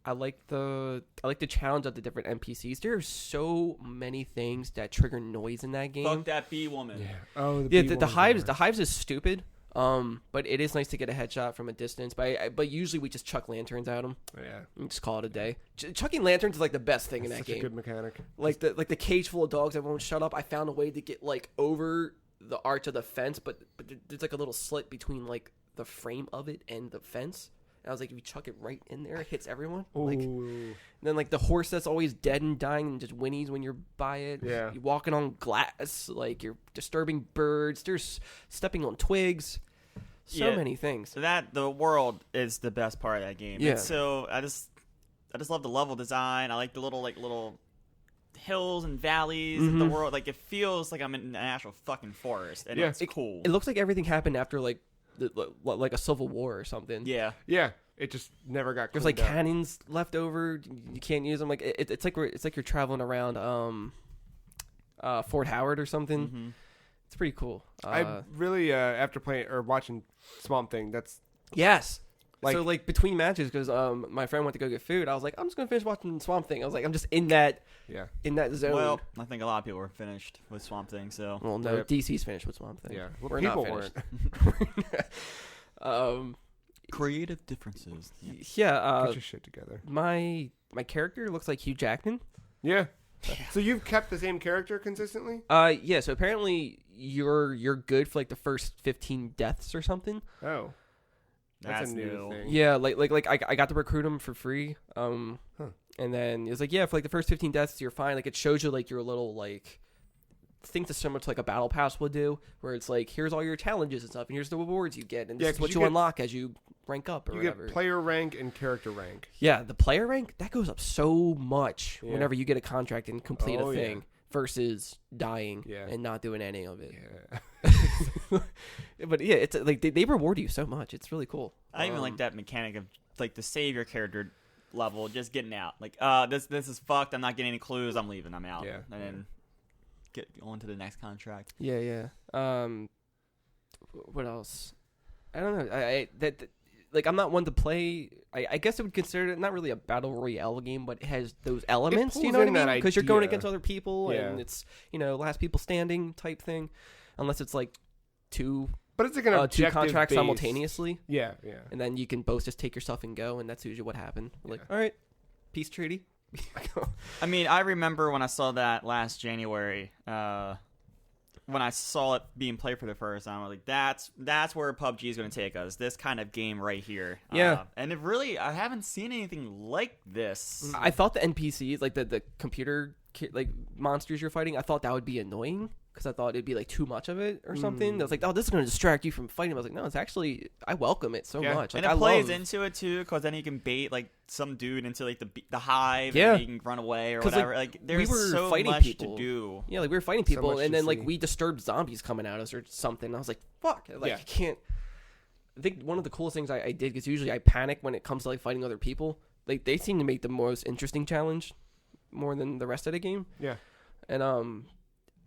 I like the challenge of the different NPCs. There are so many things that trigger noise in that game. Fuck that bee woman. Yeah. Oh, The hives is stupid. But it is nice to get a headshot from a distance. But usually we just chuck lanterns at them. Yeah. And just call it a day. Chucking lanterns is like the best thing in that Such game. a good mechanic. Like the cage full of dogs that won't shut up. I found a way to get like over the arch of the fence, but there's like a little slit between like the frame of it and the fence. And I was like, if you chuck it right in there, it hits everyone. Like, and then like the horse that's always dead and dying and just whinnies when you're by it. Yeah. You're walking on glass, like you're disturbing birds. There's stepping on twigs. So many things. So the world is the best part of that game. Yeah. And so I just love the level design. I like the little hills and valleys in the world. Like it feels like I'm in an actual fucking forest, and it's cool. It looks like everything happened after like like a civil war or something. Yeah. Yeah. It just never got. There's like cleaned up. cannons left over. You can't use them. Like it's like you're traveling around Fort Howard or something. Mm-hmm. It's pretty cool. I really after playing or watching Swamp Thing. That's yes. Like- So like between matches, because my friend went to go get food, I was like, I'm just gonna finish watching Swamp Thing. I was like, I'm just in that zone. Well, I think a lot of people were finished with Swamp Thing. So well, no, Rip. DC's finished with Swamp Thing. yeah. We're People not weren't. finished. creative differences. Yeah. Get your shit together. My character looks like Hugh Jackman. Yeah. So you've kept the same character consistently? Yeah. So apparently you're good for like the first 15 deaths or something. Oh. That's a new new. thing. Yeah, like I got to recruit him for free. And then it was like, yeah, for like the first 15 deaths, you're fine. Like it shows you like your little like things that's similar to like a battle pass would do, where it's like here's all your challenges and stuff, and here's the rewards you get, and this is 'cause what you you get- unlock as you rank up or You whatever. get player rank and character rank. Yeah, the player rank that goes up so much Yeah. whenever you get a contract and complete Oh, a yeah. thing versus dying Yeah. and not doing any of it. Yeah. But yeah, it's like they reward you so much. It's really cool. I even like that mechanic of like the save your character level, just getting out. Like, this is fucked. I'm not getting any clues. I'm leaving. I'm out. Yeah. And then get on to the next contract. Yeah. What else? I don't know. Like I'm not one to play. I guess I would consider it not really a battle royale game, but it has those elements. You pulls know what I in mean? that Because you're going idea. against other people, and Yeah. it's last people standing type thing, unless it's like two But it's like an two objective contracts based- simultaneously, Yeah. and then you can both just take your stuff and go, and that's usually what happened. Like, all right, peace treaty. I mean, I remember when I saw that last January, when I saw it being played for the first time, I was like, that's where PUBG is going to take us. This kind of game right here. Yeah. And it really, I haven't seen anything like this. I thought the NPCs, like the computer like monsters you're fighting, I thought that would be annoying because I thought it'd be like too much of it or something. I was like, oh, this is going to distract you from fighting. I was like, no, it's actually, I welcome it so Yeah. much. Like, And it I plays love, into it too, because then you can bait like some dude into like the hive, Yeah. and he can run away or 'Cause, like, whatever. Like we there's were so fighting much people. to do. Yeah, like we were fighting people, much and to then like see. we disturbed zombies coming at us or something. I was like, fuck, like Yeah. I can't. I think one of the coolest things I did, because usually I panic when it comes to like fighting other people. Like they seem to make the most interesting challenge more than the rest of the game. Yeah. And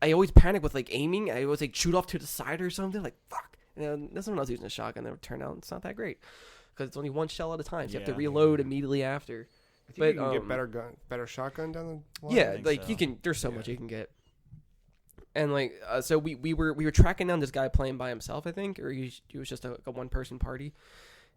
I always panic with like aiming. I always like shoot off to the side or something. Like fuck. And then someone else using a shotgun. It turned out it's not that great because it's only one shell at a time. So you have to Yeah. reload immediately after. I think But, you can get better shotgun down the line. Yeah, think like so. you can. There's so Yeah. much you can get. And like, so we were tracking down this guy playing by himself, I think, or he was just a one person party.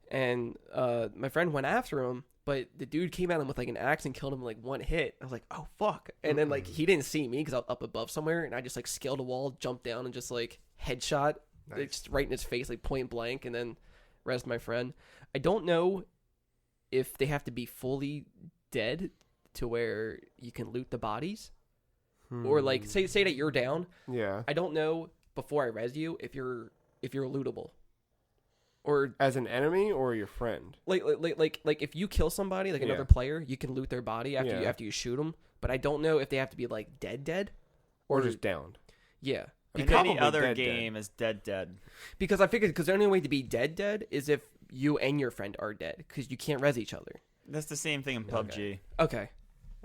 And my friend went after him, but the dude came at him with like an axe and killed him in like one hit. I was like, oh fuck! And then like he didn't see me because I was up above somewhere, and I just like scaled a wall, jumped down, and just like headshot, like, just right in his face, like point blank, and then rezzed my friend. I don't know if they have to be fully dead to where you can loot the bodies. Or like say that you're down. Yeah. I don't know before I res you if you're lootable. Or as an enemy or your friend. Like if you kill somebody, like another player, you can loot their body after you shoot them. But I don't know if they have to be like dead or just downed. Yeah. In any other game is dead. Because I figured the only way to be dead is if you and your friend are dead because you can't res each other. That's the same thing in PUBG. Okay.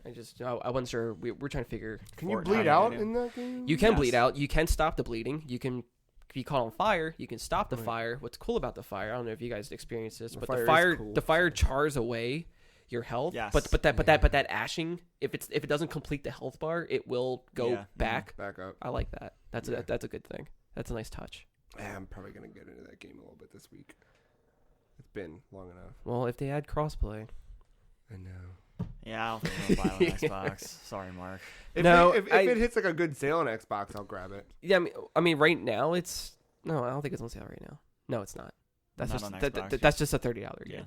I wasn't sure. We're trying to figure. Can you bleed out in that game? You can bleed out. You can stop the bleeding. You can be caught on fire. You can stop the fire. What's cool about the fire? I don't know if you guys experienced this, but the fire chars away your health. Yes. But that ashing, if it doesn't complete the health bar, it will go back up. I like that. That's a good thing. That's a nice touch. Yeah, I'm probably gonna get into that game a little bit this week. It's been long enough. Well, if they add crossplay. I know. Yeah, I don't think I'll buy it on Xbox. Sorry, Mark. If it hits like a good sale on Xbox, I'll grab it. Yeah, I mean, right now I don't think it's on sale right now. No, it's not. That's not just on Xbox. that's just a $30 game.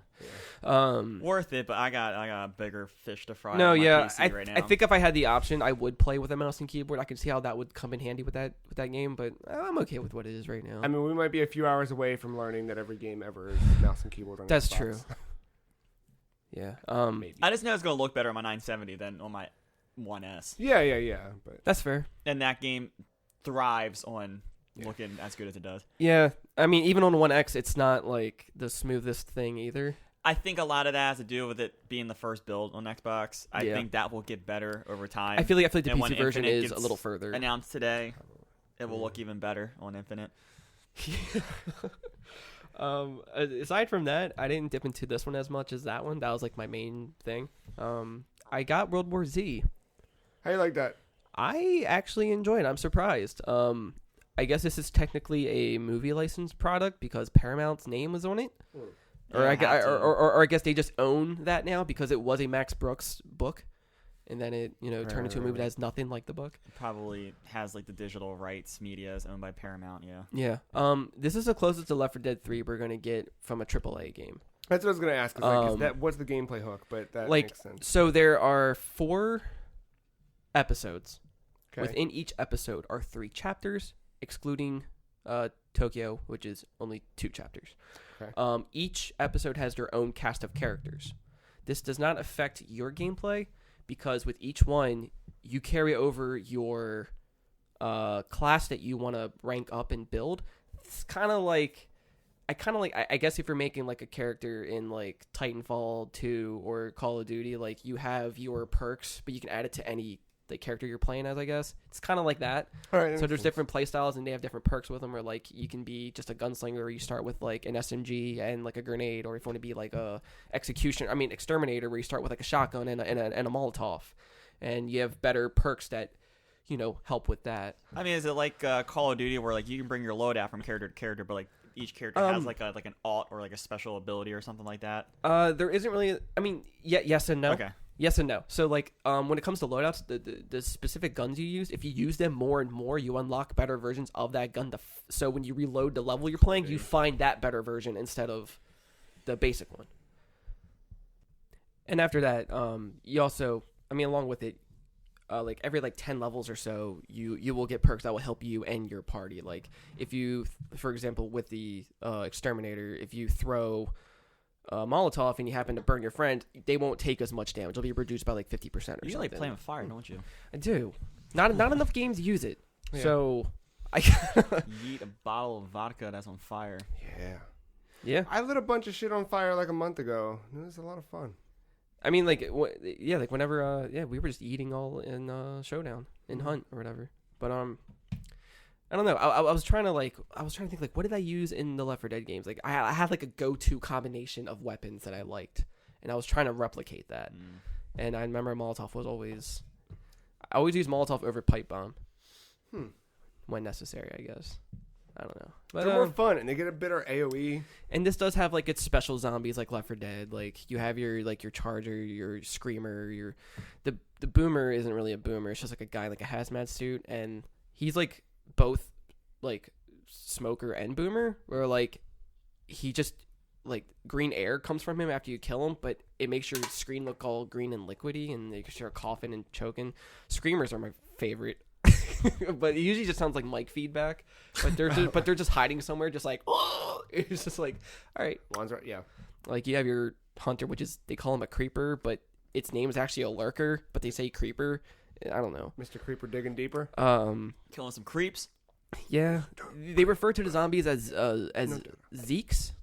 Yeah. Worth it, but I got bigger fish to fry. No, on my PC right now. I think if I had the option, I would play with a mouse and keyboard. I could see how that would come in handy with that game, but I'm okay with what it is right now. I mean, we might be a few hours away from learning that every game ever is mouse and keyboard on That's Xbox. true. Yeah. Maybe. I just know it's gonna look better on my 970 than on my 1S. Yeah. But that's fair. And that game thrives on looking as good as it does. Yeah. I mean, even on 1X, it's not like the smoothest thing either. I think a lot of that has to do with it being the first build on Xbox. I think that will get better over time. I feel like the and PC version Infinite is a little further. Announced today, it will look even better on Infinite. Aside from that, I didn't dip into this one as much as that one. That was like my main thing. I got World War Z. How you like that? I actually enjoyed it. I'm surprised. I guess this is technically a movie license product because Paramount's name was on it. Or I guess they just own that now because it was a Max Brooks book. And then it, turned into a movie that has nothing like the book. It probably has like the digital rights media is owned by Paramount, yeah. Yeah. This is the closest to Left 4 Dead 3 we're going to get from a AAA game. That's what I was going to ask. What's the gameplay hook? But that makes sense. So there are 4 episodes. Okay. Within each episode are 3 chapters, excluding Tokyo, which is only 2 chapters. Okay. Each episode has their own cast of characters. This does not affect your gameplay, because with each one, you carry over your class that you want to rank up and build. It's kind of like, I guess if you're making like a character in like Titanfall 2 or Call of Duty, like you have your perks, but you can add it to any like character you're playing as, I guess. It's kind of like that. All right, so there's different play styles and they have different perks with them, or like you can be just a gunslinger, or you start with like an SMG and like a grenade, or if you want to be like a exterminator, where you start with like a shotgun and a Molotov, and you have better perks that help with that. I mean, is it like Call of Duty where like you can bring your loadout from character to character, but like each character has like an alt or like a special ability or something like that? There isn't really. I mean, yes and no. Okay. Yes and no. So, like, when it comes to loadouts, the specific guns you use, if you use them more and more, you unlock better versions of that gun. So when you reload the level you're playing, you find that better version instead of the basic one. And after that, you also, along with it, like every 10 levels or so, you will get perks that will help you and your party. Like if you, for example, with the exterminator, if you throw Molotov and you happen to burn your friend, they won't take as much damage. It'll be reduced by like 50% or something. You like playing with fire, don't you? I do. Not enough games use it. Yeah. So I you eat a bottle of vodka that's on fire. Yeah. I lit a bunch of shit on fire like a month ago. It was a lot of fun. I mean, like whenever we were just eating all in Showdown in Hunt or whatever. But I don't know. I was trying to think like, what did I use in the Left 4 Dead games? Like I had like a go-to combination of weapons that I liked, and I was trying to replicate that. And I remember Molotov was I always use Molotov over pipe bomb. when necessary, I guess. I don't know. But, They're more fun, and they get a better AoE. And this does have like its special zombies like Left 4 Dead. Like you have your charger, your screamer, the boomer isn't really a boomer. It's just like a guy in like a hazmat suit, and he's like both like smoker and boomer. Where like he just like green air comes from him after you kill him, but it makes your screen look all green and liquidy, and you start coughing and choking. Screamers are my favorite. But it usually just sounds like mic feedback. But they're just hiding somewhere, just like it's just like, all right. One's right, yeah. Like you have your hunter, which is they call him a creeper, but its name is actually a lurker, but they say creeper. I don't know. Mr. Creeper digging deeper. Killing some creeps. Yeah, they refer to the zombies as Zeeks.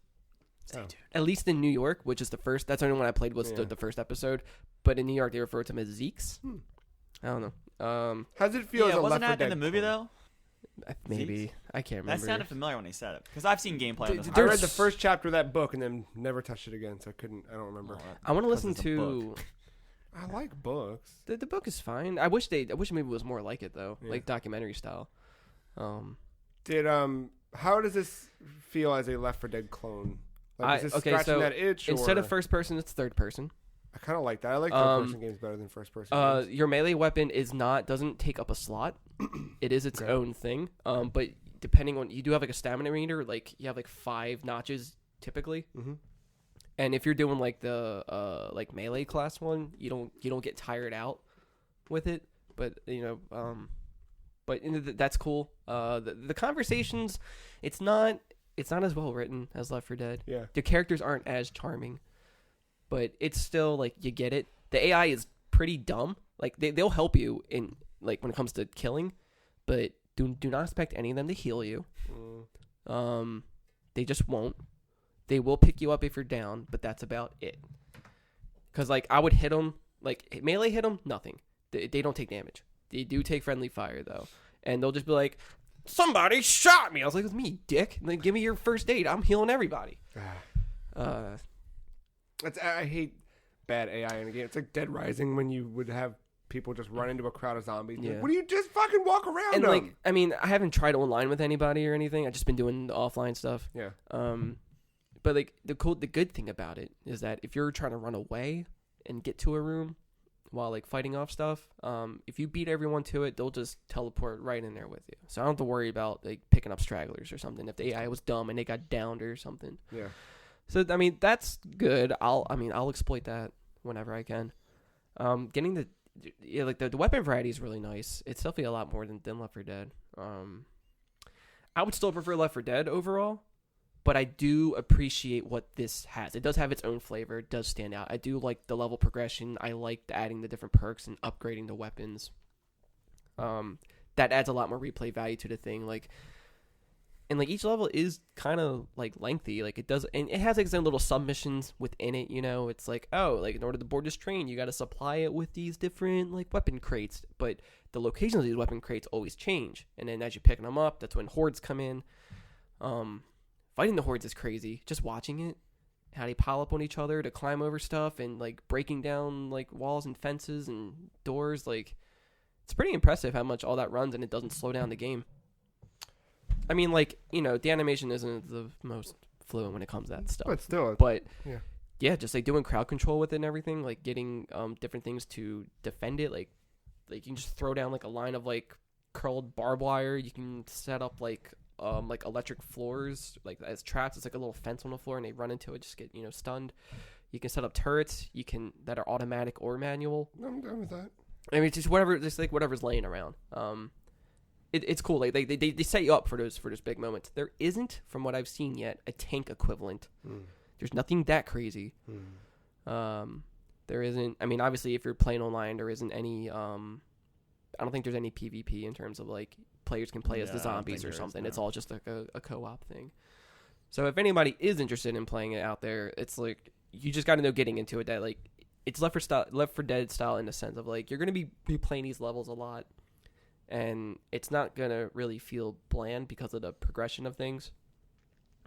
Oh. At least in New York, which is the first. That's the only one I played was the first episode. But in New York, they refer to them as Zeeks. I don't know. How does it feel? Yeah, as a wasn't Left 4 that in Dead the movie clone? though? Maybe I can't remember. That sounded familiar when he said it because I've seen gameplay. On this. I read the first chapter of that book and then never touched it again, so I don't remember. I want to listen it's a to. I like books. The book is fine. I wish the movie was more like it though, Yeah. like documentary style. How does this feel as a Left 4 Dead clone? Like, is this scratching that itch? Instead or? of first person, it's third person. I kind of like that. I like third person games better than first person. Games. Your melee weapon doesn't take up a slot. It is its own thing. But depending on, you do have like a stamina meter. Like you have like 5 notches typically. Mm-hmm. And if you're doing like the like melee class one, you don't get tired out with it. But that's cool. The conversations, it's not as well written as Left 4 Dead. Yeah. The characters aren't as charming, but it's still like you get it. The AI is pretty dumb. Like they'll help you in like when it comes to killing, but do not expect any of them to heal you. They just won't. They will pick you up if you're down, but that's about it. Cause like I would hit them, like melee hit them, nothing. They don't take damage. They do take friendly fire though, and they'll just be like, "Somebody shot me." I was like, "It's me, dick." And then give me your first aid. I'm healing everybody. I hate bad AI in a game. It's like Dead Rising when you would have people just run into a crowd of zombies. Yeah. Like, what do you just fucking walk around And them? like, I mean, I haven't tried online with anybody or anything. I've just been doing the offline stuff. Yeah. But like the good thing about it is that if you're trying to run away and get to a room while like fighting off stuff, if you beat everyone to it, they'll just teleport right in there with you. So I don't have to worry about like picking up stragglers or something if the AI was dumb and they got downed or something. Yeah. So I mean that's good. I'll exploit that whenever I can. Getting the weapon variety is really nice. It's definitely a lot more than Left 4 Dead. I would still prefer Left 4 Dead overall, but I do appreciate what this has. It does have its own flavor. It does stand out. I do like the level progression. I like adding the different perks and upgrading the weapons. That adds a lot more replay value to the thing. And each level is kind of like lengthy. Like it does, and it has like its own little submissions within it. You know, it's like, oh, like in order to board this train, you got to supply it with these different like weapon crates. But the locations of these weapon crates always change. And then as you're picking them up, that's when hordes come in. Fighting the hordes is crazy. Just watching it, how they pile up on each other to climb over stuff and like breaking down like walls and fences and doors. Like it's pretty impressive how much all that runs and it doesn't slow down the game. I mean, like, you know, the animation isn't the most fluent when it comes to that stuff. But still, yeah, just like doing crowd control with it and everything, like getting different things to defend it. Like you can just throw down like a line of like curled barbed wire. You can set up like electric floors like as traps. It's like a little fence on the floor and they run into it, just get, you know, stunned. You can set up turrets that are automatic or manual. I'm done with that. I mean, just whatever's laying around. It's cool. Like they set you up for those big moments. There isn't, from what I've seen yet, a tank equivalent. There's nothing that crazy. There isn't. I mean, obviously, if you're playing online, there isn't any. I don't think there's any PvP in terms of like players can play as the zombies or something. No. It's all just like a co-op thing. So if anybody is interested in playing it out there, it's like you just got to know getting into it that like it's Left 4 Dead style in the sense of like you're gonna be playing these levels a lot. And it's not going to really feel bland because of the progression of things.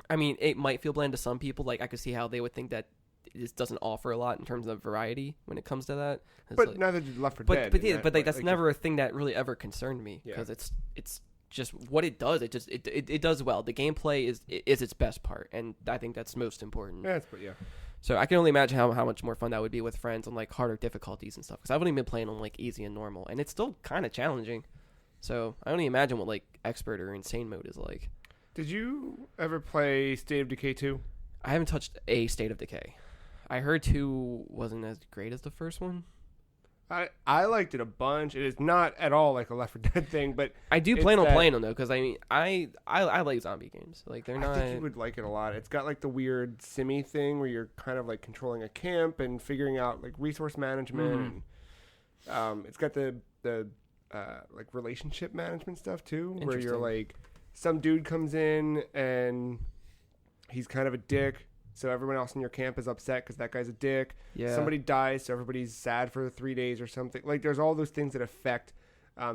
I mean, it might feel bland to some people. Like, I could see how they would think that this doesn't offer a lot in terms of variety when it comes to that. It's but like, now that you Left 4 Dead. But that's never a thing that really ever concerned me. Because it's just what it does. It does well. The gameplay is its best part, and I think that's most important. Yeah. So I can only imagine how much more fun that would be with friends on like harder difficulties and stuff. Because I've only been playing on like easy and normal, and it's still kind of challenging. So I only imagine what like expert or insane mode is like. Did you ever play State of Decay 2? I haven't touched a State of Decay. I heard 2 wasn't as great as the first one. I liked it a bunch. It is not at all like a Left 4 Dead thing, but I do plan on playing them though, because I mean I like zombie games. Like they're not. I think you would like it a lot. It's got like the weird simmy thing where you're kind of like controlling a camp and figuring out like resource management. And, it's got the like relationship management stuff too, where you're like some dude comes in and he's kind of a dick. So everyone else in your camp is upset because that guy's a dick. Yeah. Somebody dies, so everybody's sad for 3 days or something. Like there's all those things that affect.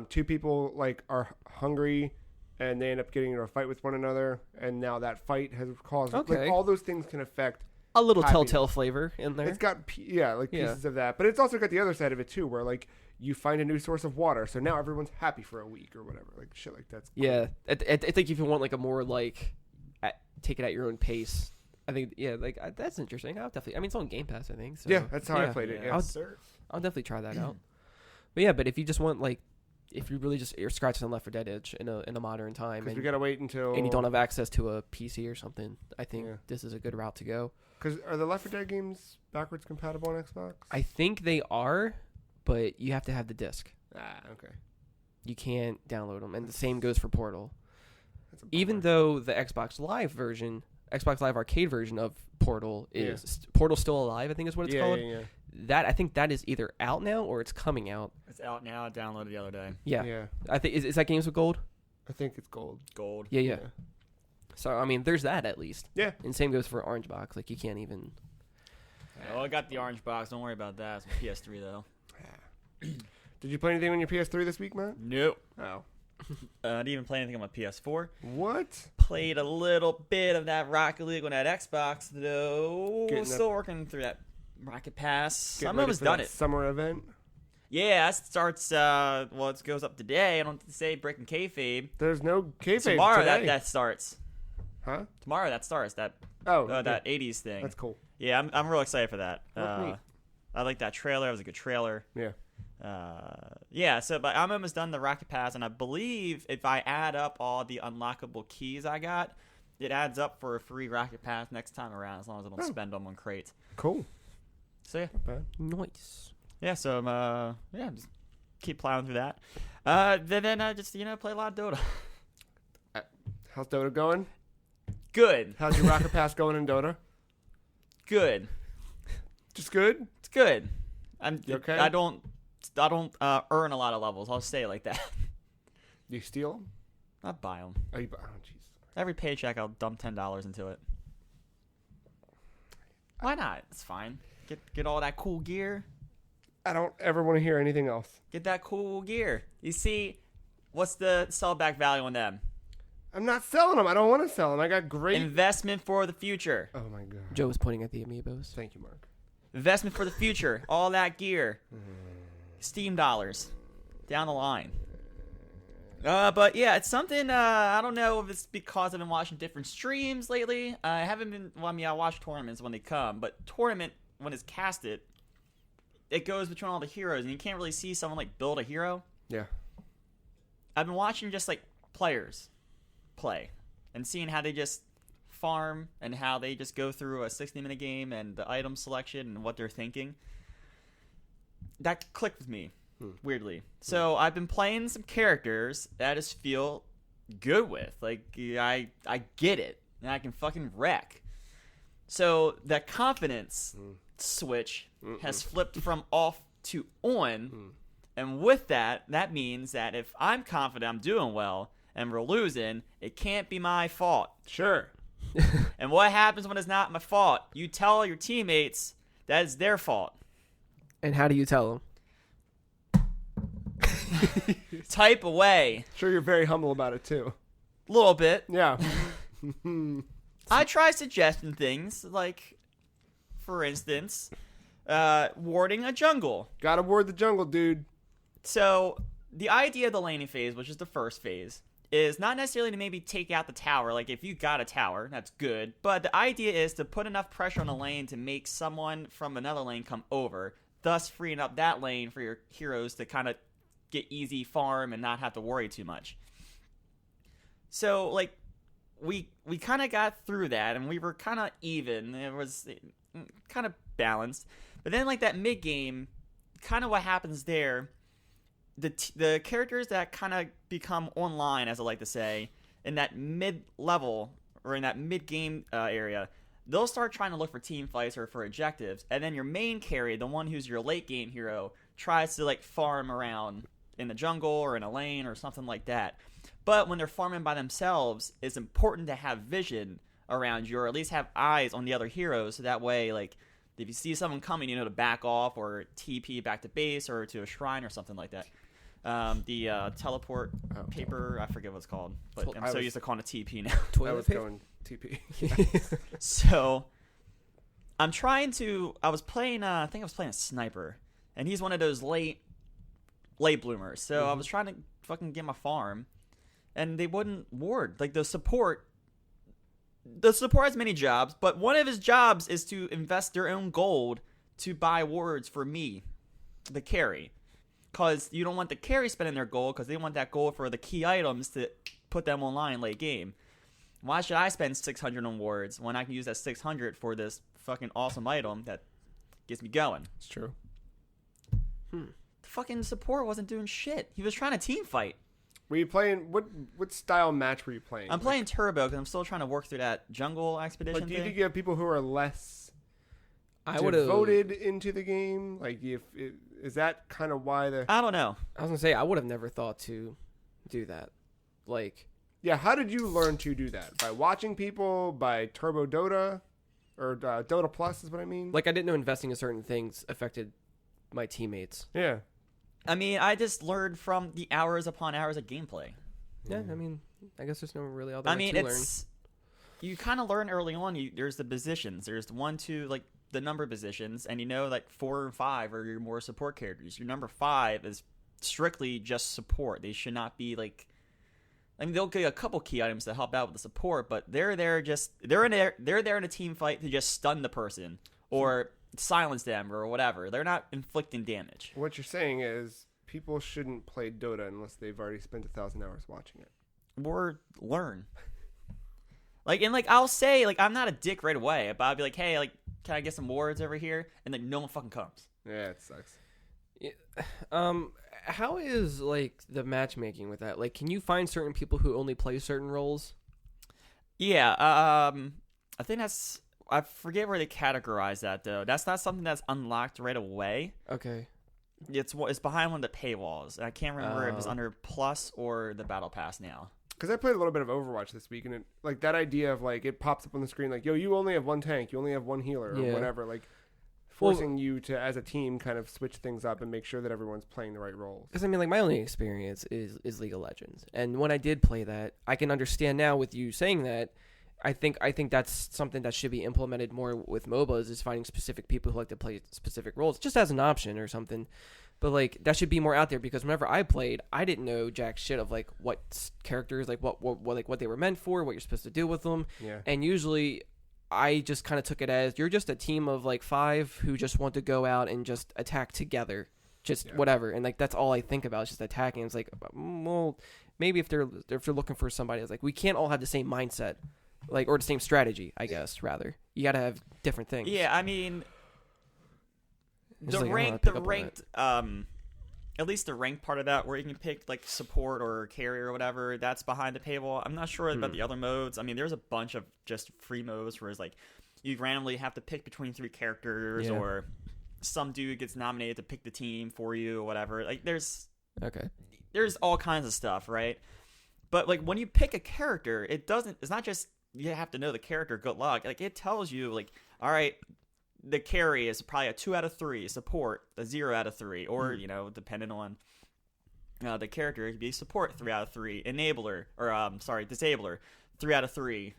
2 people like are hungry, and they end up getting into a fight with one another, and now that fight has caused. Okay. Like all those things can affect. A little happiness. Telltale flavor in there. It's got pieces of that, but it's also got the other side of it too, where like you find a new source of water, so now everyone's happy for a week or whatever. Like shit like that's cool. Yeah. I think if you want like a more like take it at your own pace. I think, that's interesting. I'll definitely. I mean, it's on Game Pass, I think. So, yeah, that's how I played it. Yeah. I'll definitely try that out. But if you just want like, if you really just you're scratching the Left 4 Dead itch in a modern time, because we gotta wait until and you don't have access to a PC or something, I think this is a good route to go. Because are the Left 4 Dead games backwards compatible on Xbox? I think they are, but you have to have the disc. Okay. You can't download them, and the same goes for Portal. That's a bummer. Even though the Xbox Live Arcade version of Portal is Portal Still Alive, I think is what it's called. Yeah. That I think that is either out now or it's coming out. It's out now. I downloaded the other day. Yeah. I think is that Games with Gold? I think it's gold. Yeah. So I mean, there's that at least. Yeah. And same goes for Orange Box. Like you can't even. Oh, I got the orange box. Don't worry about that. It's PS3 though. Did you play anything on your PS3 this week, Matt? Nope. Oh. I didn't even play anything on my PS4. What? Played a little bit of that Rocket League on that Xbox, though. Still working through that Rocket Pass. I'm almost done it. Summer event? Yeah, that starts, it goes up today. I don't have to say breaking kayfabe. There's no kayfabe Tomorrow today. that starts. Huh? Tomorrow that starts. That 80s thing. That's cool. Yeah, I'm real excited for that. Neat. I like that trailer. It was a good trailer. Yeah. But I'm almost done the Rocket Pass, and I believe if I add up all the unlockable keys I got, it adds up for a free Rocket Pass next time around, as long as I don't spend them on crates. Cool. So yeah. Not bad. Nice. Yeah, so just keep plowing through that. Then I just play a lot of Dota. How's Dota going? Good. How's your Rocket Pass going in Dota? Good. Just good? It's good. You okay? I don't earn a lot of levels. I'll stay like that. Do you steal them? I buy them. Oh, jeez. Every paycheck, I'll dump $10 into it. Why not? It's fine. Get all that cool gear. I don't ever want to hear anything else. Get that cool gear. You see, what's the sellback value on them? I'm not selling them. I don't want to sell them. I got great investment for the future. Oh my god. Joe was pointing at the amiibos. Thank you, Mark. Investment for the future. All that gear. Steam dollars. Down the line. But yeah, it's something, I don't know if it's because I've been watching different streams lately. I haven't been, I watch tournaments when they come, but tournament, when it's casted, it goes between all the heroes, and you can't really see someone, build a hero. Yeah. I've been watching just, players play, and seeing how they just farm, and how they just go through a 60-minute game, and the item selection, and what they're thinking. That clicked with me. Weirdly. So I've been playing some characters that I just feel good with. I get it. And I can fucking wreck. So that confidence switch has flipped from off to on. And with that means that if I'm confident I'm doing well and we're losing, it can't be my fault. Sure. And what happens when it's not my fault? You tell your teammates that it's their fault. And how do you tell them? Type away. Sure, you're very humble about it too. A little bit. Yeah. I try suggesting things for instance, warding a jungle. Gotta ward the jungle, dude. So the idea of the laning phase, which is the first phase, is not necessarily to maybe take out the tower. Like, if you got a tower, that's good. But the idea is to put enough pressure on the lane to make someone from another lane come over, thus freeing up that lane for your heroes to kind of get easy farm and not have to worry too much. So, like, we kind of got through that, and we were kind of even. It was kind of balanced. But then, like, that mid-game, kind of what happens there, the characters that kind of become online, as I like to say, in that mid-level, or in that mid-game area, they'll start trying to look for team fights or for objectives, and then your main carry, the one who's your late-game hero, tries to, like, farm around in the jungle or in a lane or something like that. But when they're farming by themselves, it's important to have vision around you, or at least have eyes on the other heroes, so that way, like, if you see someone coming, you know to back off or TP back to base or to a shrine or something like that. The teleport paper, I forget what it's called, but I'm so used to calling it TP now. I was going TP. So I was playing, I think I was playing a sniper, and he's one of those late bloomers. So I was trying to fucking get my farm, and they wouldn't ward. Like, the support has many jobs, but one of his jobs is to invest their own gold to buy wards for me, the carry. Because you don't want the carry spending their gold, because they want that gold for the key items to put them online late game. Why should I spend 600 on wards when I can use that 600 for this fucking awesome item that gets me going? It's true. The fucking support wasn't doing shit. He was trying to team fight. Were you playing, what style match were you playing? I'm playing Turbo because I'm still trying to work through that jungle expedition like, do thing. you think you have people who are less devoted into the game? Like, is that kind of why I don't know. I was gonna say I would have never thought to do that. Like, yeah, how did you learn to do that? By watching people, by Turbo Dota, or Dota Plus is what I mean. I didn't know investing in certain things affected my teammates. Yeah. I mean, I just learned from the hours upon hours of gameplay. Yeah, I mean, I guess there's no really other I way mean, to learn. You kind of learn early on. There's the positions. There's 1, 2, like the number positions, and you know, like 4 and 5 are your more support characters. Your number 5 is strictly just support. They should not be like. I mean, they'll get a couple key items to help out with the support, but they're there in a team fight to just stun the person or silence them or whatever. They're not inflicting damage. What you're saying is people shouldn't play Dota unless they've already spent 1,000 hours watching it. Or learn. I'll say, I'm not a dick right away, but I'll be like, hey, can I get some wards over here? And then no one fucking comes. Yeah, it sucks. Yeah. How is, the matchmaking with that? Can you find certain people who only play certain roles? Yeah, I think I forget where they categorize that, though. That's not something that's unlocked right away. Okay. It's behind one of the paywalls. I can't remember if it's under Plus or the Battle Pass now. Because I played a little bit of Overwatch this week, and that idea of, it pops up on the screen, yo, you only have one tank, you only have one healer, or whatever, forcing you to, as a team, kind of switch things up and make sure that everyone's playing the right roles. Because, I mean, my only experience is League of Legends. And when I did play that, I can understand now with you saying that. I think that's something that should be implemented more with MOBAs, is finding specific people who like to play specific roles, just as an option or something. But, that should be more out there, because whenever I played, I didn't know jack shit of, what characters, what they were meant for, what you're supposed to do with them. Yeah. And usually I just kind of took it as you're just a team of 5 who just want to go out and just attack together, whatever. And that's all I think about is just attacking. It's well, maybe if they're looking for somebody, it's we can't all have the same mindset, or the same strategy. I guess rather you got to have different things. Yeah, I mean, Just the ranked, at least the ranked part of that, where you can pick support or carry or whatever, that's behind the paywall. I'm not sure about the other modes. I mean, there's a bunch of just free modes where it's you randomly have to pick between 3 characters, or some dude gets nominated to pick the team for you or whatever. There's all kinds of stuff, right? But when you pick a character, it's not just you have to know the character, good luck. It tells you all right, the carry is probably a 2 out of 3, support a 0 out of 3, or depending on the character, it could be support 3 out of 3, enabler or disabler 3 out of 3,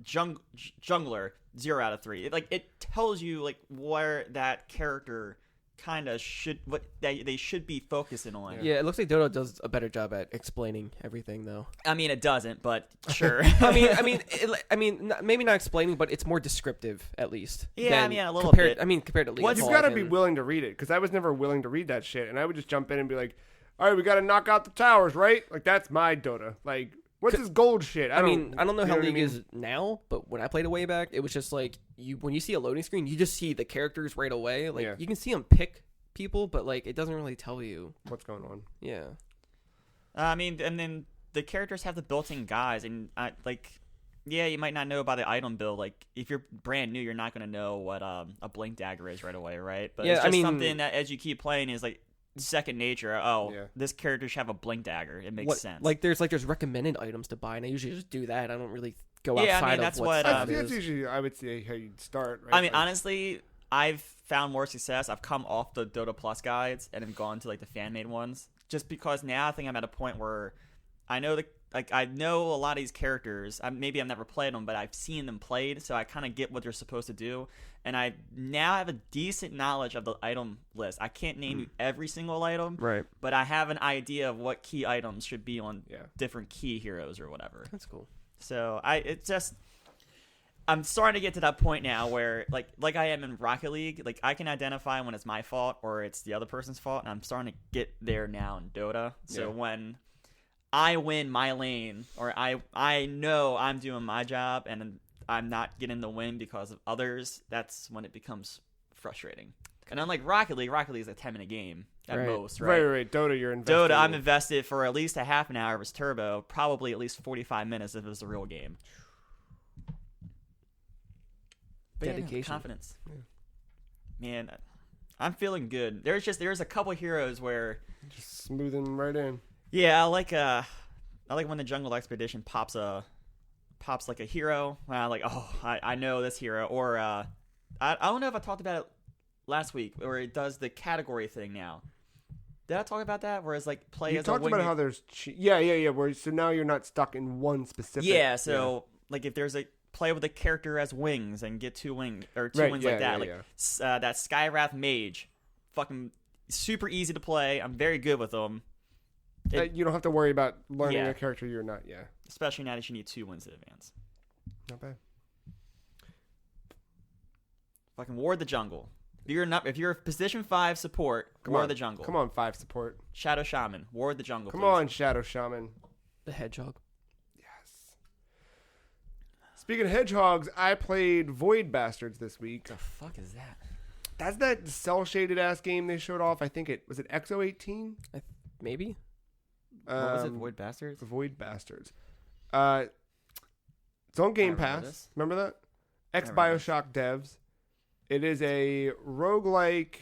jungler 0 out of 3. It tells you where that character kind of what they should be focusing on. Yeah, it looks like Dota does a better job at explaining everything, though. I mean, it doesn't, but sure. Maybe not explaining, but it's more descriptive at least. Yeah, I mean, a little compared, bit. I mean, compared to League. You've got to be willing to read it, because I was never willing to read that shit, and I would just jump in and be like, "All right, we got to knock out the towers, right?" Like that's my Dota. Like, what's this gold shit? I don't know how League I mean? is now, but when I played it way back, it was just like when you see a loading screen, you just see the characters right away. Like you can see them pick people, but like it doesn't really tell you what's going on. Yeah. I mean, and then the characters have the built-in guides, and you might not know about the item build. Like if you're brand new, you're not going to know what a blink dagger is right away, right? But it's just something that as you keep playing is like second nature. This character should have a blink dagger. It makes sense. Like there's recommended items to buy, and I usually just do that. I don't really go outside I mean, that's of what that's usually I would say how you'd start. Right? I mean, honestly, I've found more success. I've come off the Dota Plus guides and have gone to like the fan made ones, just because now I think I'm at a point where I know I know a lot of these characters. Maybe I've never played them, but I've seen them played, so I kind of get what they're supposed to do. And I now have a decent knowledge of the item list. I can't name you every single item, right? But I have an idea of what key items should be on different key heroes or whatever. That's cool. So I'm starting to get to that point now where, like I am in Rocket League, like I can identify when it's my fault or it's the other person's fault, and I'm starting to get there now in Dota. So when I win my lane, or I know I'm doing my job and I'm not getting the win because of others, that's when it becomes frustrating. And unlike Rocket League is a 10-minute game at most, right? Right. Dota, you're invested. Dota, I'm invested for at least a half an hour if it's turbo, probably at least 45 minutes if it's a real game. Dedication, confidence. Man, I'm feeling good. There's a couple heroes where just smoothing right in. Yeah, I like when the Jungle Expedition pops like a hero. I know this hero. Or I don't know if I talked about it last week, where it does the category thing now. Did I talk about that? Where it's like play you as talked a wing. about how there's where so now you're not stuck in one specific. Yeah, so like if there's a play with a character as wings and get two wings like that. That Skywrath Mage, fucking super easy to play. I'm very good with them. You don't have to worry about learning a character you're not. Yeah, especially now that you need 2 wins in advance. Not bad. Fucking ward the jungle. If you're a position 5 support, ward the jungle. Come on, 5 support. Shadow Shaman, ward the jungle. Come on, Shadow Shaman. The hedgehog. Yes. Speaking of hedgehogs, I played Void Bastards this week. The fuck is that? That's that cell shaded ass game they showed off. I think it was Exo 18. Maybe. What was it? Void Bastards. Void Bastards. It's on Game Pass. Remember that? Ex-Bioshock devs. It is a roguelike,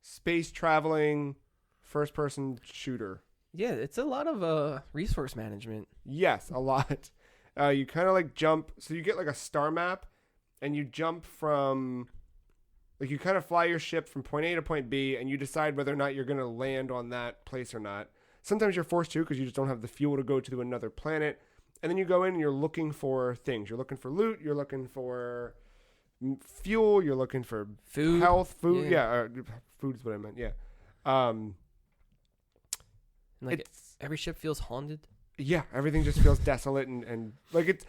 space-traveling, first-person shooter. Yeah, it's a lot of resource management. Yes, a lot. You kind of like jump. So you get like a star map, and you jump from... Like you kind of fly your ship from point A to point B, and you decide whether or not you're going to land on that place or not. Sometimes you're forced to because you just don't have the fuel to go to another planet. And then you go in and you're looking for things. You're looking for loot. You're looking for... fuel, you're looking for food, health, food, food is what I meant. Yeah, like every ship feels haunted. Yeah, everything just feels desolate and like it's.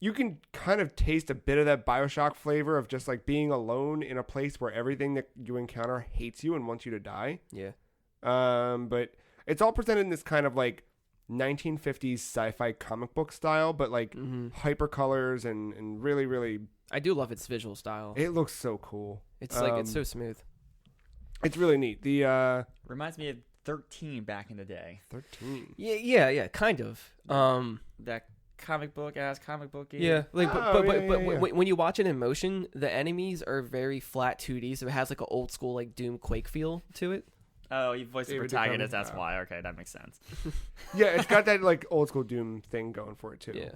You can kind of taste a bit of that BioShock flavor of just like being alone in a place where everything that you encounter hates you and wants you to die. Yeah. But it's all presented in this kind of like 1950s sci-fi comic book style, but like hyper colors and really, really. I do love its visual style. It looks so cool. It's like it's so smooth. It's really neat. The reminds me of 13 back in the day. 13. Yeah, kind of. That comic book game. Yeah, like but when you watch it in motion, the enemies are very flat 2D, so it has like an old school like Doom Quake feel to it. Oh, you voiced the protagonist. That's why. Okay, that makes sense. Yeah, it's got that like old school Doom thing going for it too. Yeah.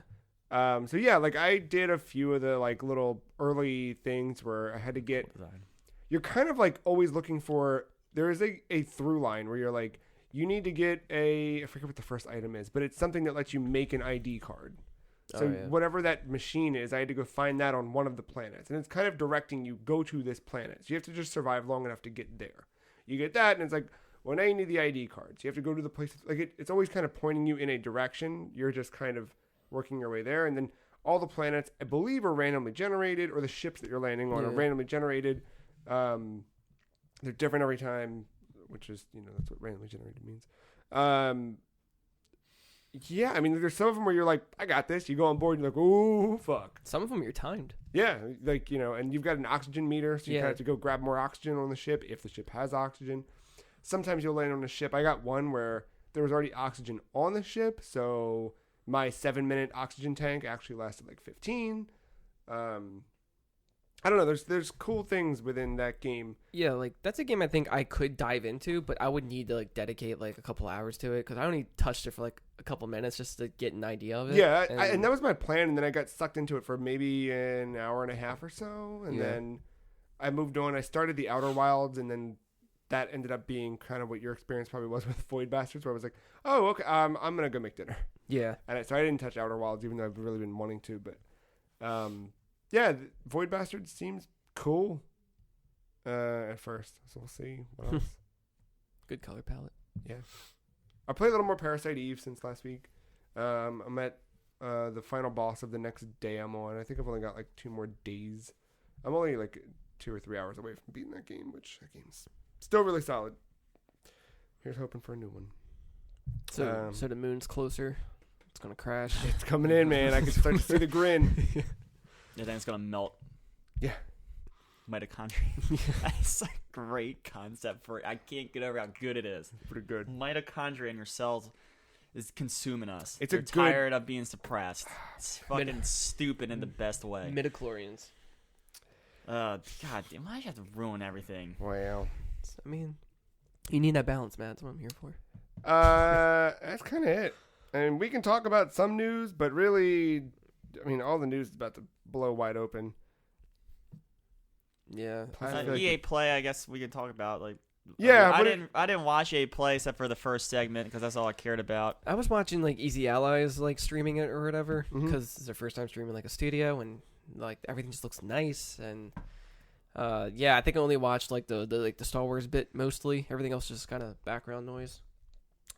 So yeah, like I did a few of the like little early things where I had to get. You're kind of like always looking for. There is a through line where you're like, you need to get I forget what the first item is, but it's something that lets you make an ID card. So whatever that machine is, I had to go find that on one of the planets. And it's kind of directing you, go to this planet. So you have to just survive long enough to get there. You get that, and it's like, well, now you need the ID cards. You have to go to the place. Like it's always kind of pointing you in a direction. You're just kind of working your way there. And then all the planets, I believe, are randomly generated, or the ships that you're landing on are randomly generated. They're different every time, which is, that's what randomly generated means. Yeah, I mean, there's some of them where you're like, I got this. You go on board, and you're like, ooh, fuck. Some of them you're timed. Yeah, like, and you've got an oxygen meter, so you kind of have to go grab more oxygen on the ship if the ship has oxygen. Sometimes you'll land on a ship. I got one where there was already oxygen on the ship, so my 7-minute oxygen tank actually lasted like 15. I don't know. There's cool things within that game. Yeah, like that's a game I think I could dive into, but I would need to like dedicate like a couple hours to it because I only touched it for like a couple minutes just to get an idea of it. Yeah, and that was my plan, and then I got sucked into it for maybe an hour and a half or so, and then I moved on. I started the Outer Wilds, and then that ended up being kind of what your experience probably was with Void Bastards, where I was like, oh, okay, I'm gonna go make dinner. Yeah, and so I didn't touch Outer Wilds, even though I've really been wanting to, but. Yeah, Void Bastards seems cool at first, so we'll see what else. Good color palette. Yeah. I played a little more Parasite Eve since last week. I'm at the final boss of the next day I'm on. I think I've only got like 2 more days. I'm only like 2 or 3 hours away from beating that game, which that game's still really solid. Here's hoping for a new one. So the moon's closer. It's going to crash. It's coming in, man. I can start to see the grin. Yeah, then it's gonna melt. Yeah. Mitochondria. That's a great concept for it. I can't get over how good it is. Pretty good. Mitochondria in your cells is consuming us. You're tired of being suppressed. It's fucking stupid in the best way. Midichlorians. God damn, why do you have to ruin everything? Wow. I mean, you need that balance, man. That's what I'm here for. That's kind of it. And we can talk about some news, but really, I mean, all the news is about to blow wide open. Yeah. EA Play, I guess we could talk about. Like, yeah, I didn't watch EA Play except for the first segment because that's all I cared about. I was watching like Easy Allies like streaming it or whatever because it's their first time streaming like a studio and like everything just looks nice and I think I only watched like the Star Wars bit mostly. Everything else just kind of background noise.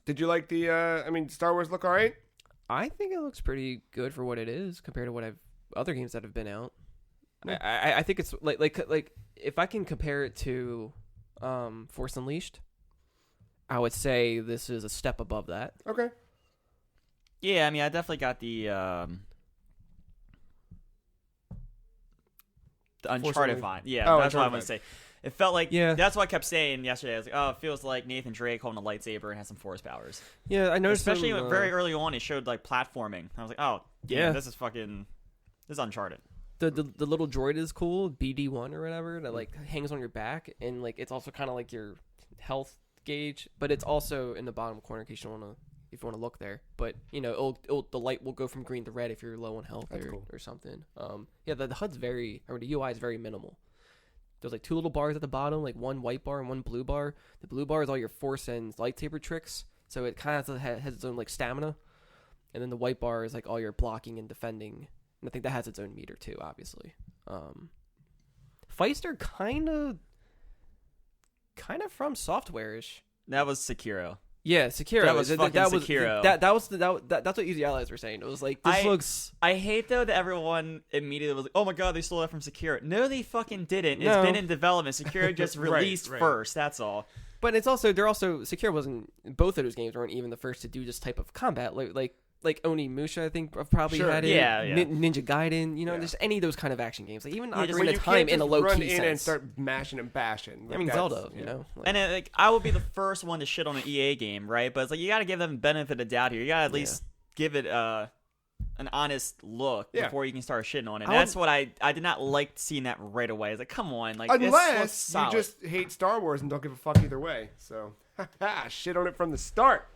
Did you like the? Star Wars look all right? I think it looks pretty good for what it is compared to what other games that have been out. I think it's like if I can compare it to Force Unleashed, I would say this is a step above that. Okay. Yeah, I mean, I definitely got the Uncharted vibe. Yeah, that's what I want to say. It felt like, that's what I kept saying yesterday. I was like, oh, it feels like Nathan Drake holding a lightsaber and has some force powers. Yeah, I noticed. Especially very early on, it showed like platforming. I was like, oh, yeah, this is Uncharted. The little droid is cool, BD1 or whatever, that like hangs on your back, and like it's also kind of like your health gauge, but it's also in the bottom corner in case you want to look there. But the light will go from green to red if you're low on health or something. The HUD's the UI is very minimal. There's like 2 little bars at the bottom, like one white bar and one blue bar. The blue bar is all your force and lightsaber tricks, so it kind of has its own like stamina, and then the white bar is like all your blocking and defending. And I think that has its own meter too, obviously. Fights are kind of from Software-ish. That was Sekiro. Yeah, Sekiro. That was fucking Sekiro. That's what Easy Allies were saying. It was like, this looks... I hate, though, that everyone immediately was like, oh my god, they stole that from Sekiro. No, they fucking didn't. It's been in development. Sekiro just released first, that's all. But it's also, Sekiro wasn't... Both of those games weren't even the first to do this type of combat. Like Onimusha, I think, have probably had it. Yeah. Ninja Gaiden, just any of those kind of action games. Like even Ocarina of Time in a low key sense. Run in and start mashing and bashing. I mean, Zelda, and I will be the first one to shit on an EA game, right? But it's like you got to give them benefit of the doubt here. You got to at least give it an honest look before you can start shitting on it. And that's what I did not like seeing that right away. It's like, come on, like unless you just hate Star Wars and don't give a fuck either way. So shit on it from the start.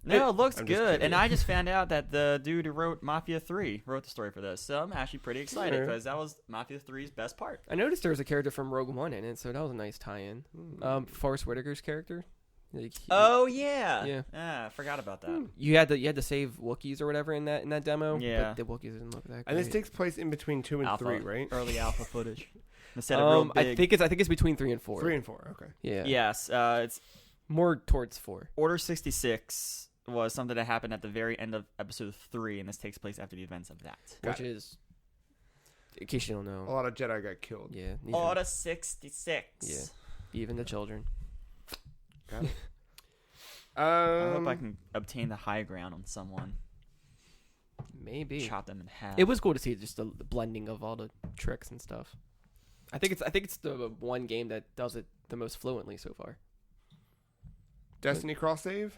No, it looks good, and I just found out that the dude who wrote Mafia 3 wrote the story for this, so I'm actually pretty excited because that was Mafia 3's best part. I noticed there was a character from Rogue One in it, so that was a nice tie-in. Forrest Whitaker's character, Like, Oh yeah. Yeah. Ah, I forgot about that. you had to save Wookiees or whatever in that demo. Yeah. But the Wookiees didn't look that great. And this takes place in between 2 and Alpha, 3, right? Early alpha footage. Instead of real big. I think it's between 3 and 4. 3 and 4. Okay. Yeah. Yes. It's More towards 4. Order 66 was something that happened at the very end of episode 3, and this takes place after the events of that. Which is, in case you don't know. A lot of Jedi got killed. Yeah. Order 66. Yeah. Even the children. Got it. I hope I can obtain the high ground on someone. Maybe. Chop them in half. It was cool to see just the blending of all the tricks and stuff. I think it's the one game that does it the most fluently so far. Destiny cross save.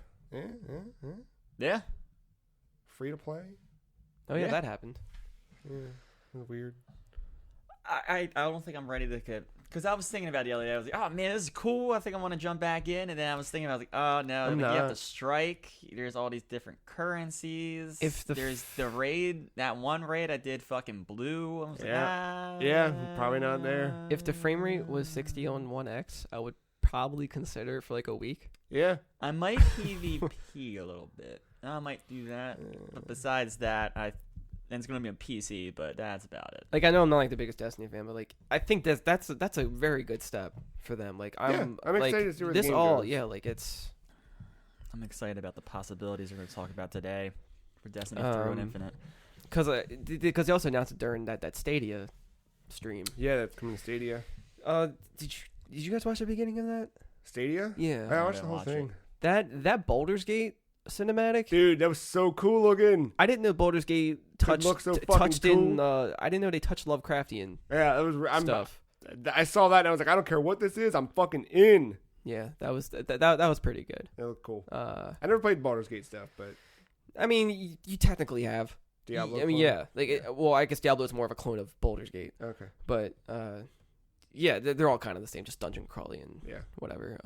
Yeah. Free to play. Oh yeah, Yeah. that happened. Yeah. Weird. I don't think I'm ready to get... Because I was thinking about it the other day. I was like, oh, man, this is cool. I think I want to jump back in. And then I was thinking, I was like, oh, no. I'm Like, you have not. to strike. There's all these different currencies. If the There's the raid. That one raid I did fucking blue. I was Yeah. like, Yeah, probably not there. If the frame rate was 60 on 1X, I would probably consider it for like a week. Yeah. I might PvP a little bit. I might do that. But besides that, then it's going to be on PC, but that's about it. Like I know I'm not like the biggest Destiny fan, but like I think that's a very good step for them. Like I'm I'm like, excited to see where this the game all goes. yeah, like it's I'm excited about the possibilities we're going to talk about today for Destiny 3 and Infinite. because they also announced it during that Stadia stream. Yeah, that's coming to Stadia. Did you guys watch the beginning of that? Stadia? Yeah. I watched didn't the whole watch thing. That Baldur's Gate cinematic. Dude, that was so cool looking. I didn't know Baldur's Gate touched looked so fucking touched cool. in. I didn't know they touched Lovecraftian Yeah, that was stuff. I saw that and I was like, I don't care what this is, I'm fucking in. Yeah, that was that was pretty good. It looked cool. I I never played Baldur's Gate stuff, but mean, you technically have. Diablo. I mean, clone? yeah. Like, well, I guess Diablo is more of a clone of Baldur's Gate, Okay. but yeah, they're all kind of the same, just dungeon crawly and Yeah. whatever.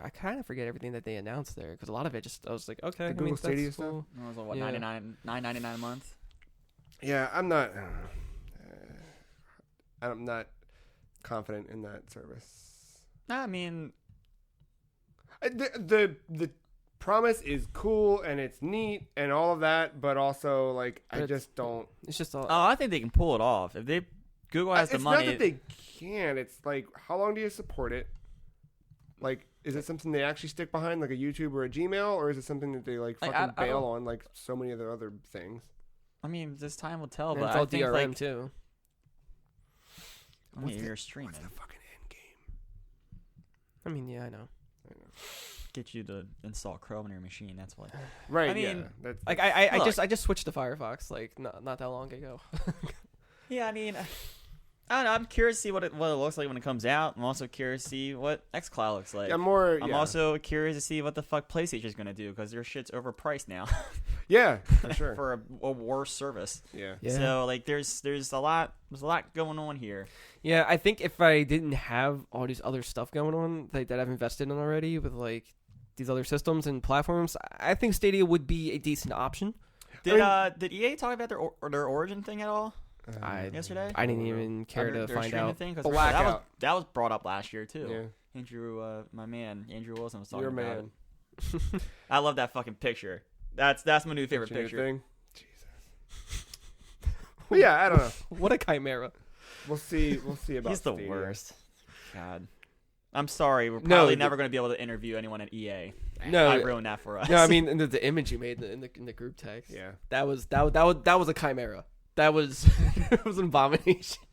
I kind of forget everything that they announced there because a lot of it just I was like, okay, The I Google mean, Stadia that's cool. It was what, Yeah. $9.99 a month? Yeah, I'm not confident in that service. I mean, The promise is cool and it's neat and all of that, but also like I But just don't. It's just all. I think they can pull it off. If they Google has the It's money. not that they can. It's like, how long do you support it? Like, is it something they actually stick behind, like a YouTube or a Gmail, or is it something that they like Like, fucking I bail don't- on, like so many of the other things? I mean, this time will tell. and But it's all I think DRM like, too. I mean, you're streaming. What's the fucking end game? I mean, yeah, I know. Get you to install Chrome on your machine. That's what. Right. I mean, yeah, that's Like I Look. just switched to Firefox like not that long ago. Yeah, I mean, I don't know. I'm curious to see what it looks like when it comes out. I'm also curious to see what xCloud looks like. I'm Also curious to see what the fuck PlayStation's gonna do because their shit's overpriced now yeah, for sure. for a worse service. Yeah. Yeah. So like, there's a lot going on here. Yeah, I think if I didn't have all these other stuff going on that I've invested in already with like these other systems and platforms, I think Stadia would be a decent option. Did EA talk about their Origin thing at all yesterday? I didn't even care to Their find streaming out. thing? 'Cause Blackout. that was brought up last year too. Yeah. Andrew, my man, Andrew Wilson was talking You're a about man. it. I love that fucking picture. That's my new favorite What's your picture. thing? Jesus. But yeah, I don't know. What a chimera! We'll see about. He's the Stadia. worst. God. I'm sorry. We're No, probably the- never going to be able to interview anyone at EA. No, I ruined that for us. no, I mean the image you made in the group text. Yeah. That was a chimera. That was it was an abomination.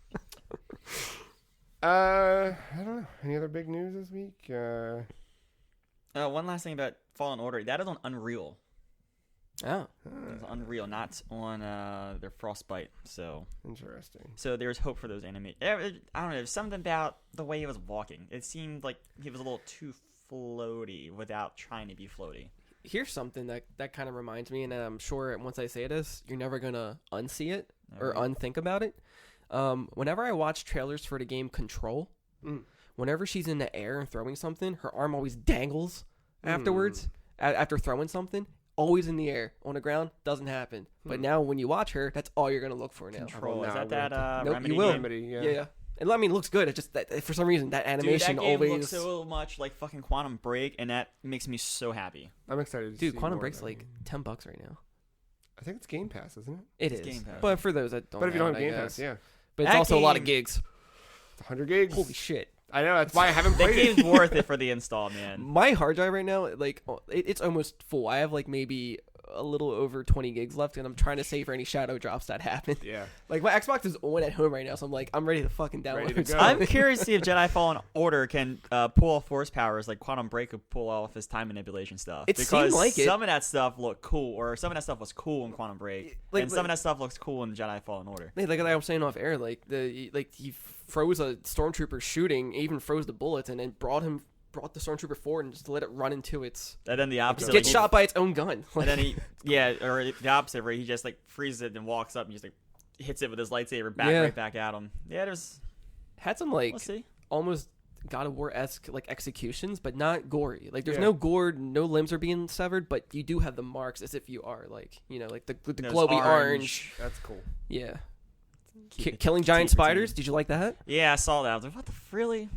I don't know. Any other big news this week? One last thing about Fallen Order. That is on Unreal. Oh, It's on Unreal, not on their Frostbite. So Interesting. there's hope for those anime. I don't know. There's something about the way he was walking. It seemed like he was a little too floaty without trying to be floaty. here's something that kind of reminds me, and I'm sure once I say this, you're never gonna unsee it or unthink about it. Whenever I watch trailers for the game Control, whenever she's in the air and throwing something, her arm always dangles afterwards. After throwing something, always in the air. On the ground, doesn't happen. But now when you watch her, that's all you're gonna look for now. Control. Oh, Is no, that I that Nope, Remedy you will. game? Remedy, Yeah. And I mean, it looks good. It's just that for some reason that animation Dude, that game always looks so much like fucking Quantum Break, and that makes me so happy. I'm excited. To Dude, see Quantum more Break's of that like game. $10 right now. I think it's Game Pass, isn't it? It's Game Pass. but for those that don't. But if you don't have it, I Game Pass, guess. yeah, But it's That also a lot of game- gigs. it's 100 gigs. Holy shit! I know. That's why I haven't That played it. game's worth it for the install, man. My hard drive right now, like it's almost full. I have like maybe a little over 20 gigs left, and I'm trying to save for any shadow drops that happen. Yeah. Like my Xbox is on at home right now, so I'm like, I'm ready to fucking download. Ready to go. something. I'm curious to see if Jedi Fallen Order can pull off force powers like Quantum Break could pull off his time manipulation stuff. It because seemed like it. some of that stuff looked cool, or some of that stuff was cool in Quantum Break, Like- and some of that stuff looks cool in Jedi Fallen Order. Like I was saying off air, like he froze a stormtrooper shooting, even froze the bullets, and then brought the stormtrooper forward and just let it run into its And then the opposite, get like, shot by its own gun. and then or the opposite, where he just like freezes it and walks up and just like hits it with his lightsaber right back at him. Yeah, there's had some like we'll see. almost God of War esque like executions, but not gory. Like there's Yeah. no gore, no limbs are being severed, but you do have the marks as if you are like like the Those glowy orange. That's cool. Yeah, Keep it killing giant teeth for spiders. teeth. Did you like that? Yeah, I saw that. I was like, what the really?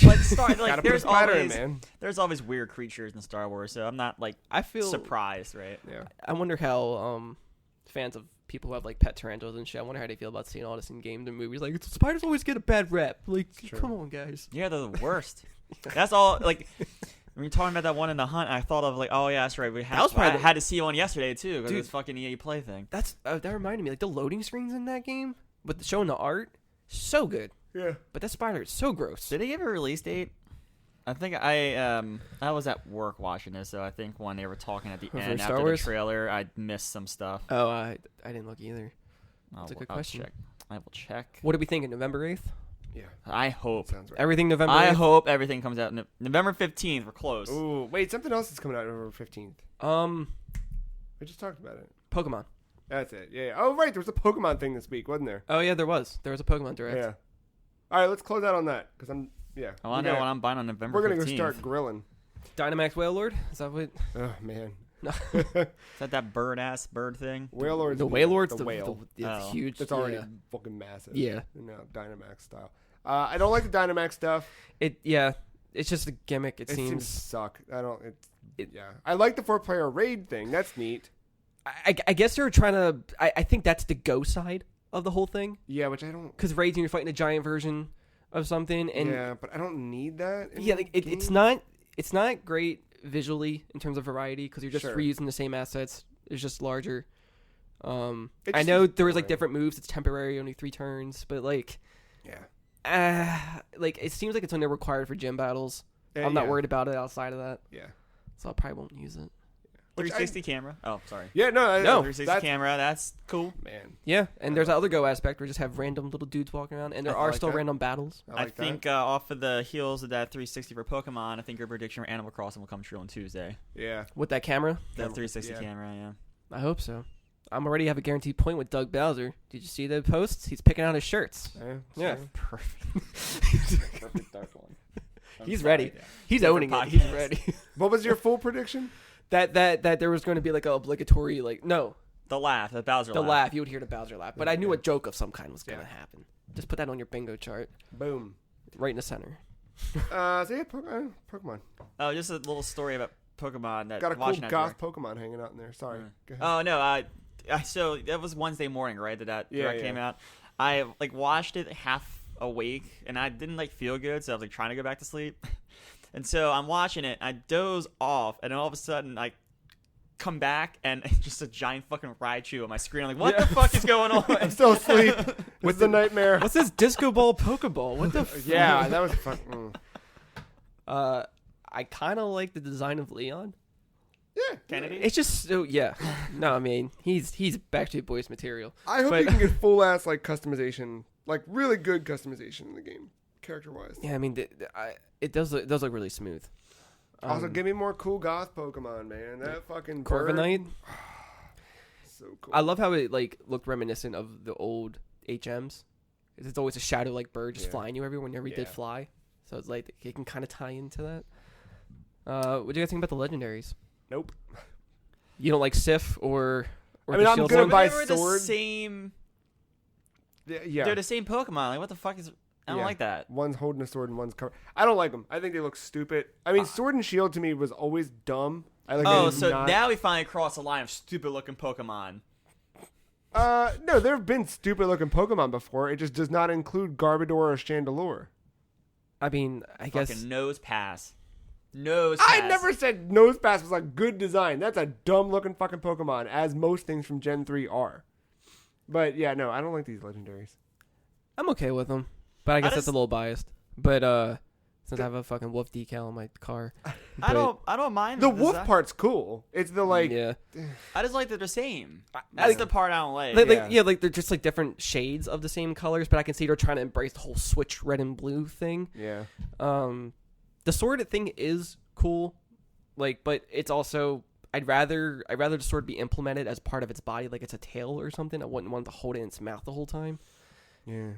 But Gotta like, put there's a spider always in, man. there's always weird creatures in Star Wars, so I'm not like I feel surprised, right? Yeah. I wonder how fans of people who have like pet tarantulas and shit. I wonder how they feel about seeing all this in games and movies. Like spiders always get a bad rep. Like True. come on, guys. Yeah, they're the worst. That's all. Like when you're talking about that one in the hunt, I thought of like, oh yeah, that's right. That was probably I had to see one yesterday too because Dude. it's fucking EA Play thing. That reminded me like the loading screens in that game with showing the art, so good. Yeah. But that spider is so gross. Did they give a release date? I think I was at work watching this, so I think when they were talking at the For end Star after Wars? the trailer, I missed some stuff. Oh, I didn't look either. I'll, a good I'll question. check. I will check. What are we thinking? November 8th? Yeah. I hope. Sounds right. Everything November 8th? I hope everything comes out November 15th. We're close. Ooh, wait, something else is coming out November 15th. We just talked about it. Pokemon. That's it. Yeah. Oh, right. There was a Pokemon thing this week, wasn't there? Oh yeah, there was a Pokemon Direct. Yeah. All right, let's close out on that because yeah. I want to know what I'm buying on November 15th. We're gonna go start grilling. Dynamax Whale Lord? Is that what? Oh man. Is that bird thing? Whale Lord's The Whale Lord's the whale. it's Oh. huge. It's already Yeah. fucking massive. Yeah. No, Dynamax style. I don't like the Dynamax stuff. It's just a gimmick. It It seems seems. to suck. I don't. Yeah. I like the 4-player raid thing. That's neat. I guess they're trying to. I think that's the go side of the whole thing. Yeah, which I don't. Because raiding, you're fighting a giant version of something, and Yeah, but I don't need that. in yeah, the like it's game. not great visually in terms of variety because you're just Sure. reusing the same assets. It's just larger. It I just know is there was like boring. different moves. It's temporary, only 3 turns, but like, Yeah. like it seems like it's only required for gym battles. Yeah, I'm not yeah. worried about it outside of that, Yeah. so I probably won't use it. Which 360 camera. Oh, sorry. Yeah. No. No. 360 That's, camera. That's cool. man. Yeah, and there's that other go aspect where you just have random little dudes walking around, and there I are like still that. random battles. I, like I think off of the heels of that 360 for Pokemon, I think your prediction for Animal Crossing will come true on Tuesday. that. Yeah. With that camera, That Camera, 360 yeah. camera, yeah. I hope so. I'm already have a guaranteed point with Doug Bowser. Did you see the posts? He's picking out his shirts. Yeah. so- Perfect. Perfect dark one. He's ready. He's Different owning it. He's podcast. ready. What was your full prediction? that there was going to be like an obligatory the The Bowser laugh. laugh. You would hear the Bowser laugh, but I knew Yeah. a joke of some kind was going to Yeah. happen. Just put that on your bingo chart, Boom. right in the center. So yeah, Pokemon. Oh, just a little story about Pokemon that Got a cool watching that goth direct. Pokemon hanging out in there. Sorry. Mm. Go ahead. Oh no, I so that was Wednesday morning, right? That Yeah, direct yeah. came out. I watched it half awake, and I didn't feel good, so I was trying to go back to sleep. And so I'm watching it, I doze off, and then all of a sudden I come back and it's just a giant fucking Raichu on my screen. I'm like, what Yeah. the fuck is going on? I'm still asleep. With the nightmare. What's this disco ball Pokeball? What the? Yeah, that was fun. I kind of like the design of Leon. Yeah. Kennedy? It's just so yeah. No, I mean he's Backstreet Boys material. I hope But- you can get full ass customization, really good customization in the game, character wise. Yeah, I mean it does look really smooth. Also, give me more cool goth Pokemon, man. That fucking bird, Corviknight. so cool. I love how it looked reminiscent of the old HMs. It's always a shadow bird just Yeah. flying you everywhere whenever you did Yeah. fly. So it's it can kind of tie into that. What do you guys think about the legendaries? Nope. You don't like Sif or I mean, the I'm Shield gonna one? buy They were the sword. same. Yeah. They're the same Pokemon. What the fuck is? I don't like that. One's holding a sword and one's covered. I don't like them. I think they look stupid. I mean, Sword and Shield to me was always dumb. Now we finally crossed the line of stupid-looking Pokemon. No, there have been stupid-looking Pokemon before. It just does not include Garbodor or Chandelure. I mean, I guess Fucking Nose Pass. I never said Nosepass was like good design. That's a dumb-looking fucking Pokemon, as most things from Gen 3 are. But yeah, no, I don't like these legendaries. I'm okay with them, but I guess that's a little biased. But since I have a fucking wolf decal on my car, I don't mind the wolf part's cool. It's the yeah. I just like that they're the same. That's the part I don't like. Like they're just like different shades of the same colors, but I can see they're trying to embrace the whole switch red and blue thing. Yeah. The sword thing is cool, like, but it's also I'd rather the sword be implemented as part of its body, like it's a tail or something. I wouldn't want to hold it in its mouth the whole time. Yeah.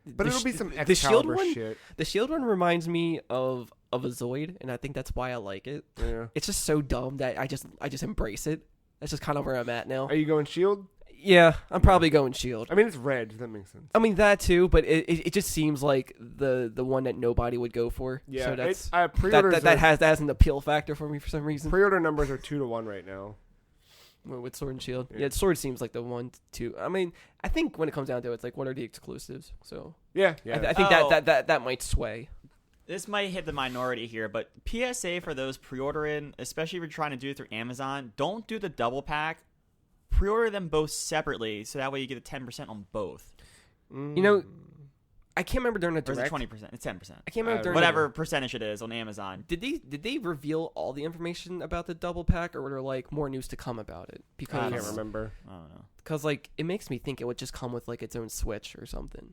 But it'll be some Excalibur shit. The shield one reminds me of a Zoid, and I think that's why I like it. Yeah. It's just so dumb that I just embrace it. That's just kind of where I'm at now. Are you going Shield? Yeah, I'm probably going Shield. I mean, it's red. That makes sense. I mean that too, but it just seems like the one that nobody would go for. Yeah, so that's that has an appeal factor for me for some reason. Pre-order numbers are 2-1 right now. With Sword and Shield. Yeah, Sword seems like the 1-2. I mean, I think when it comes down to it, it's like, what are the exclusives? So yeah. I think that might sway. This might hit the minority here, but PSA for those pre-ordering, especially if you're trying to do it through Amazon, don't do the double pack. Pre-order them both separately, so that way you get a 10% on both. You know, I can't remember during the direct. Or is it 20%? It's 10%. I can't remember during whatever percentage it is on Amazon. Did they reveal all the information about the double pack, or were there like more news to come about it? Because I can't remember. I don't know. Because like it makes me think it would just come with like its own Switch or something.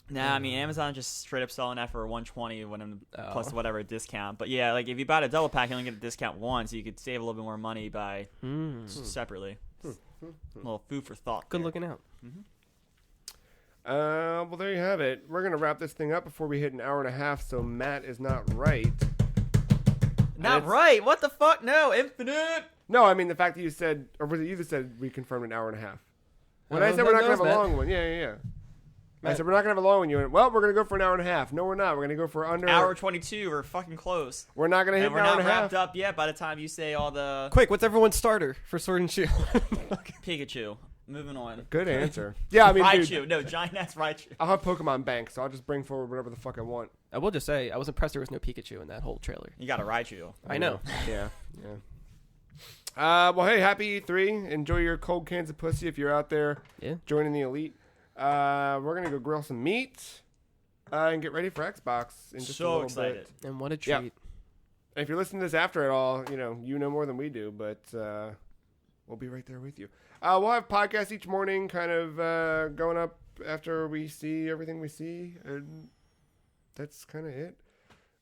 Nah, I mean Amazon just straight up selling that for $120 plus whatever discount. But yeah, like if you bought a double pack, you only get a discount once, so you could save a little bit more money by separately. A little food for thought. Good looking out. Mm-hmm. Well, there you have it. We're gonna wrap this thing up before we hit an hour and a half. So Matt is not right. Not right? What the fuck? No, infinite. No, I mean the fact that you said, or was it you that said we confirmed an hour and a half? When I said we're not gonna have a long one, yeah. I said we're not gonna have a long one. You went, well, we're gonna go for an hour and a half. No, we're not. We're gonna go for under hour 22. We're fucking close. We're not gonna hit an hour and a half. We're not wrapped up yet. By the time you say all the quick, what's everyone's starter for Sword and Shield? Pikachu. Moving on. Good answer. Yeah, I mean, Raichu. Dude, no, giant ass Raichu. I'll have Pokemon Bank, so I'll just bring forward whatever the fuck I want. I will just say I was impressed there was no Pikachu in that whole trailer. You got a Raichu. I know. Yeah. Well, hey, happy E3. Enjoy your cold cans of pussy if you're out there joining the elite. We're going to go grill some meat and get ready for Xbox in just a little bit. And what a treat. Yep. If you're listening to this after it all, you know more than we do, but we'll be right there with you. We'll have podcasts each morning kind of going up after we see everything we see, and that's kind of it.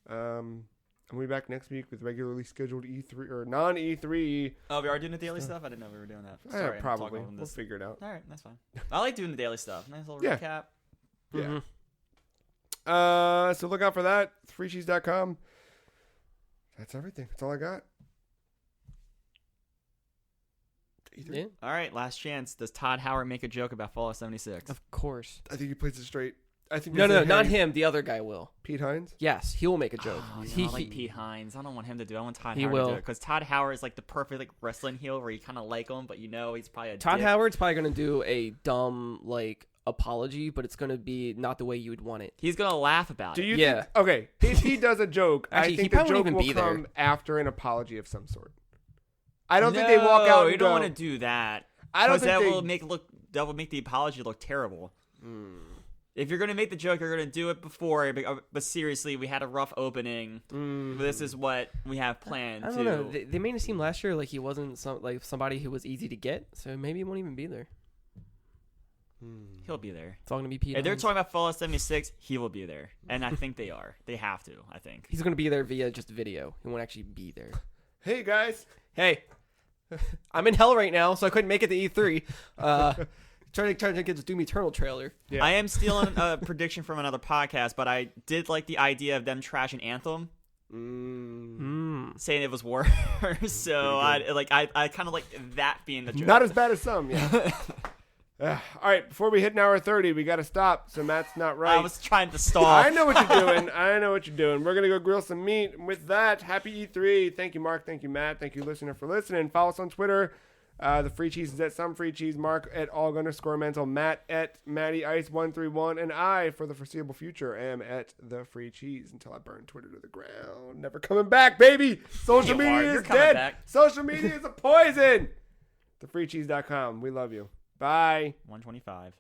We'll be back next week with regularly scheduled E3 or non-E3. Oh, we are doing the daily stuff? I didn't know we were doing that. Sorry, probably. We'll figure it out. All right, that's fine. I like doing the daily stuff. Nice little recap. Yeah. So look out for that. Freecheese.com. That's everything. That's all I got. Yeah. All right, last chance. Does Todd Howard make a joke about Fallout 76? Of course. I think he plays it straight. I think no, not him. The other guy will. Pete Hines? Yes, he will make a joke. Oh, no, I like Pete Hines. I don't want him to do it. I want Todd Howard to do it. Because Todd Howard is like the perfect wrestling heel where you kind of like him, but he's probably a Todd dick. Howard's probably going to do a dumb, apology, but it's going to be not the way you would want it. He's going to laugh about it. Do you think, okay, if he does a joke, Actually, I think the joke will come after an apology of some sort. I don't think they walk out and you don't want to do that. I don't think that will make the apology look terrible. If you're going to make the joke, you're going to do it before. But seriously, we had a rough opening. This is what we have planned. I don't know. They made it seem last year like he wasn't somebody who was easy to get. So maybe he won't even be there. He'll be there. It's all going to be Pete. If they're talking about Fallout 76, he will be there. And I think they are. They have to, I think. He's going to be there via just video. He won't actually be there. Hey, guys. Hey. I'm in hell right now, so I couldn't make it to E3. Trying to get the Doom Eternal trailer. Yeah. I am stealing a prediction from another podcast, but I did like the idea of them trashing Anthem. Saying it was worse. So I kind of like that being the joke. Not as bad as some, yeah. All right, before we hit an hour 30, we got to stop. So Matt's not right. I was trying to stall. I know what you're doing. We're going to go grill some meat. And with that, happy E3. Thank you, Mark. Thank you, Matt. Thank you, listener, for listening. Follow us on Twitter. The Free Cheese is at Some Free Cheese. Mark at @AUG_mental. Matt at MattyIce131. And I, for the foreseeable future, am at The Free Cheese until I burn Twitter to the ground. Never coming back, baby. Social media is dead. Back. Social media is a poison. TheFreeCheese.com. We love you. Bye. 125.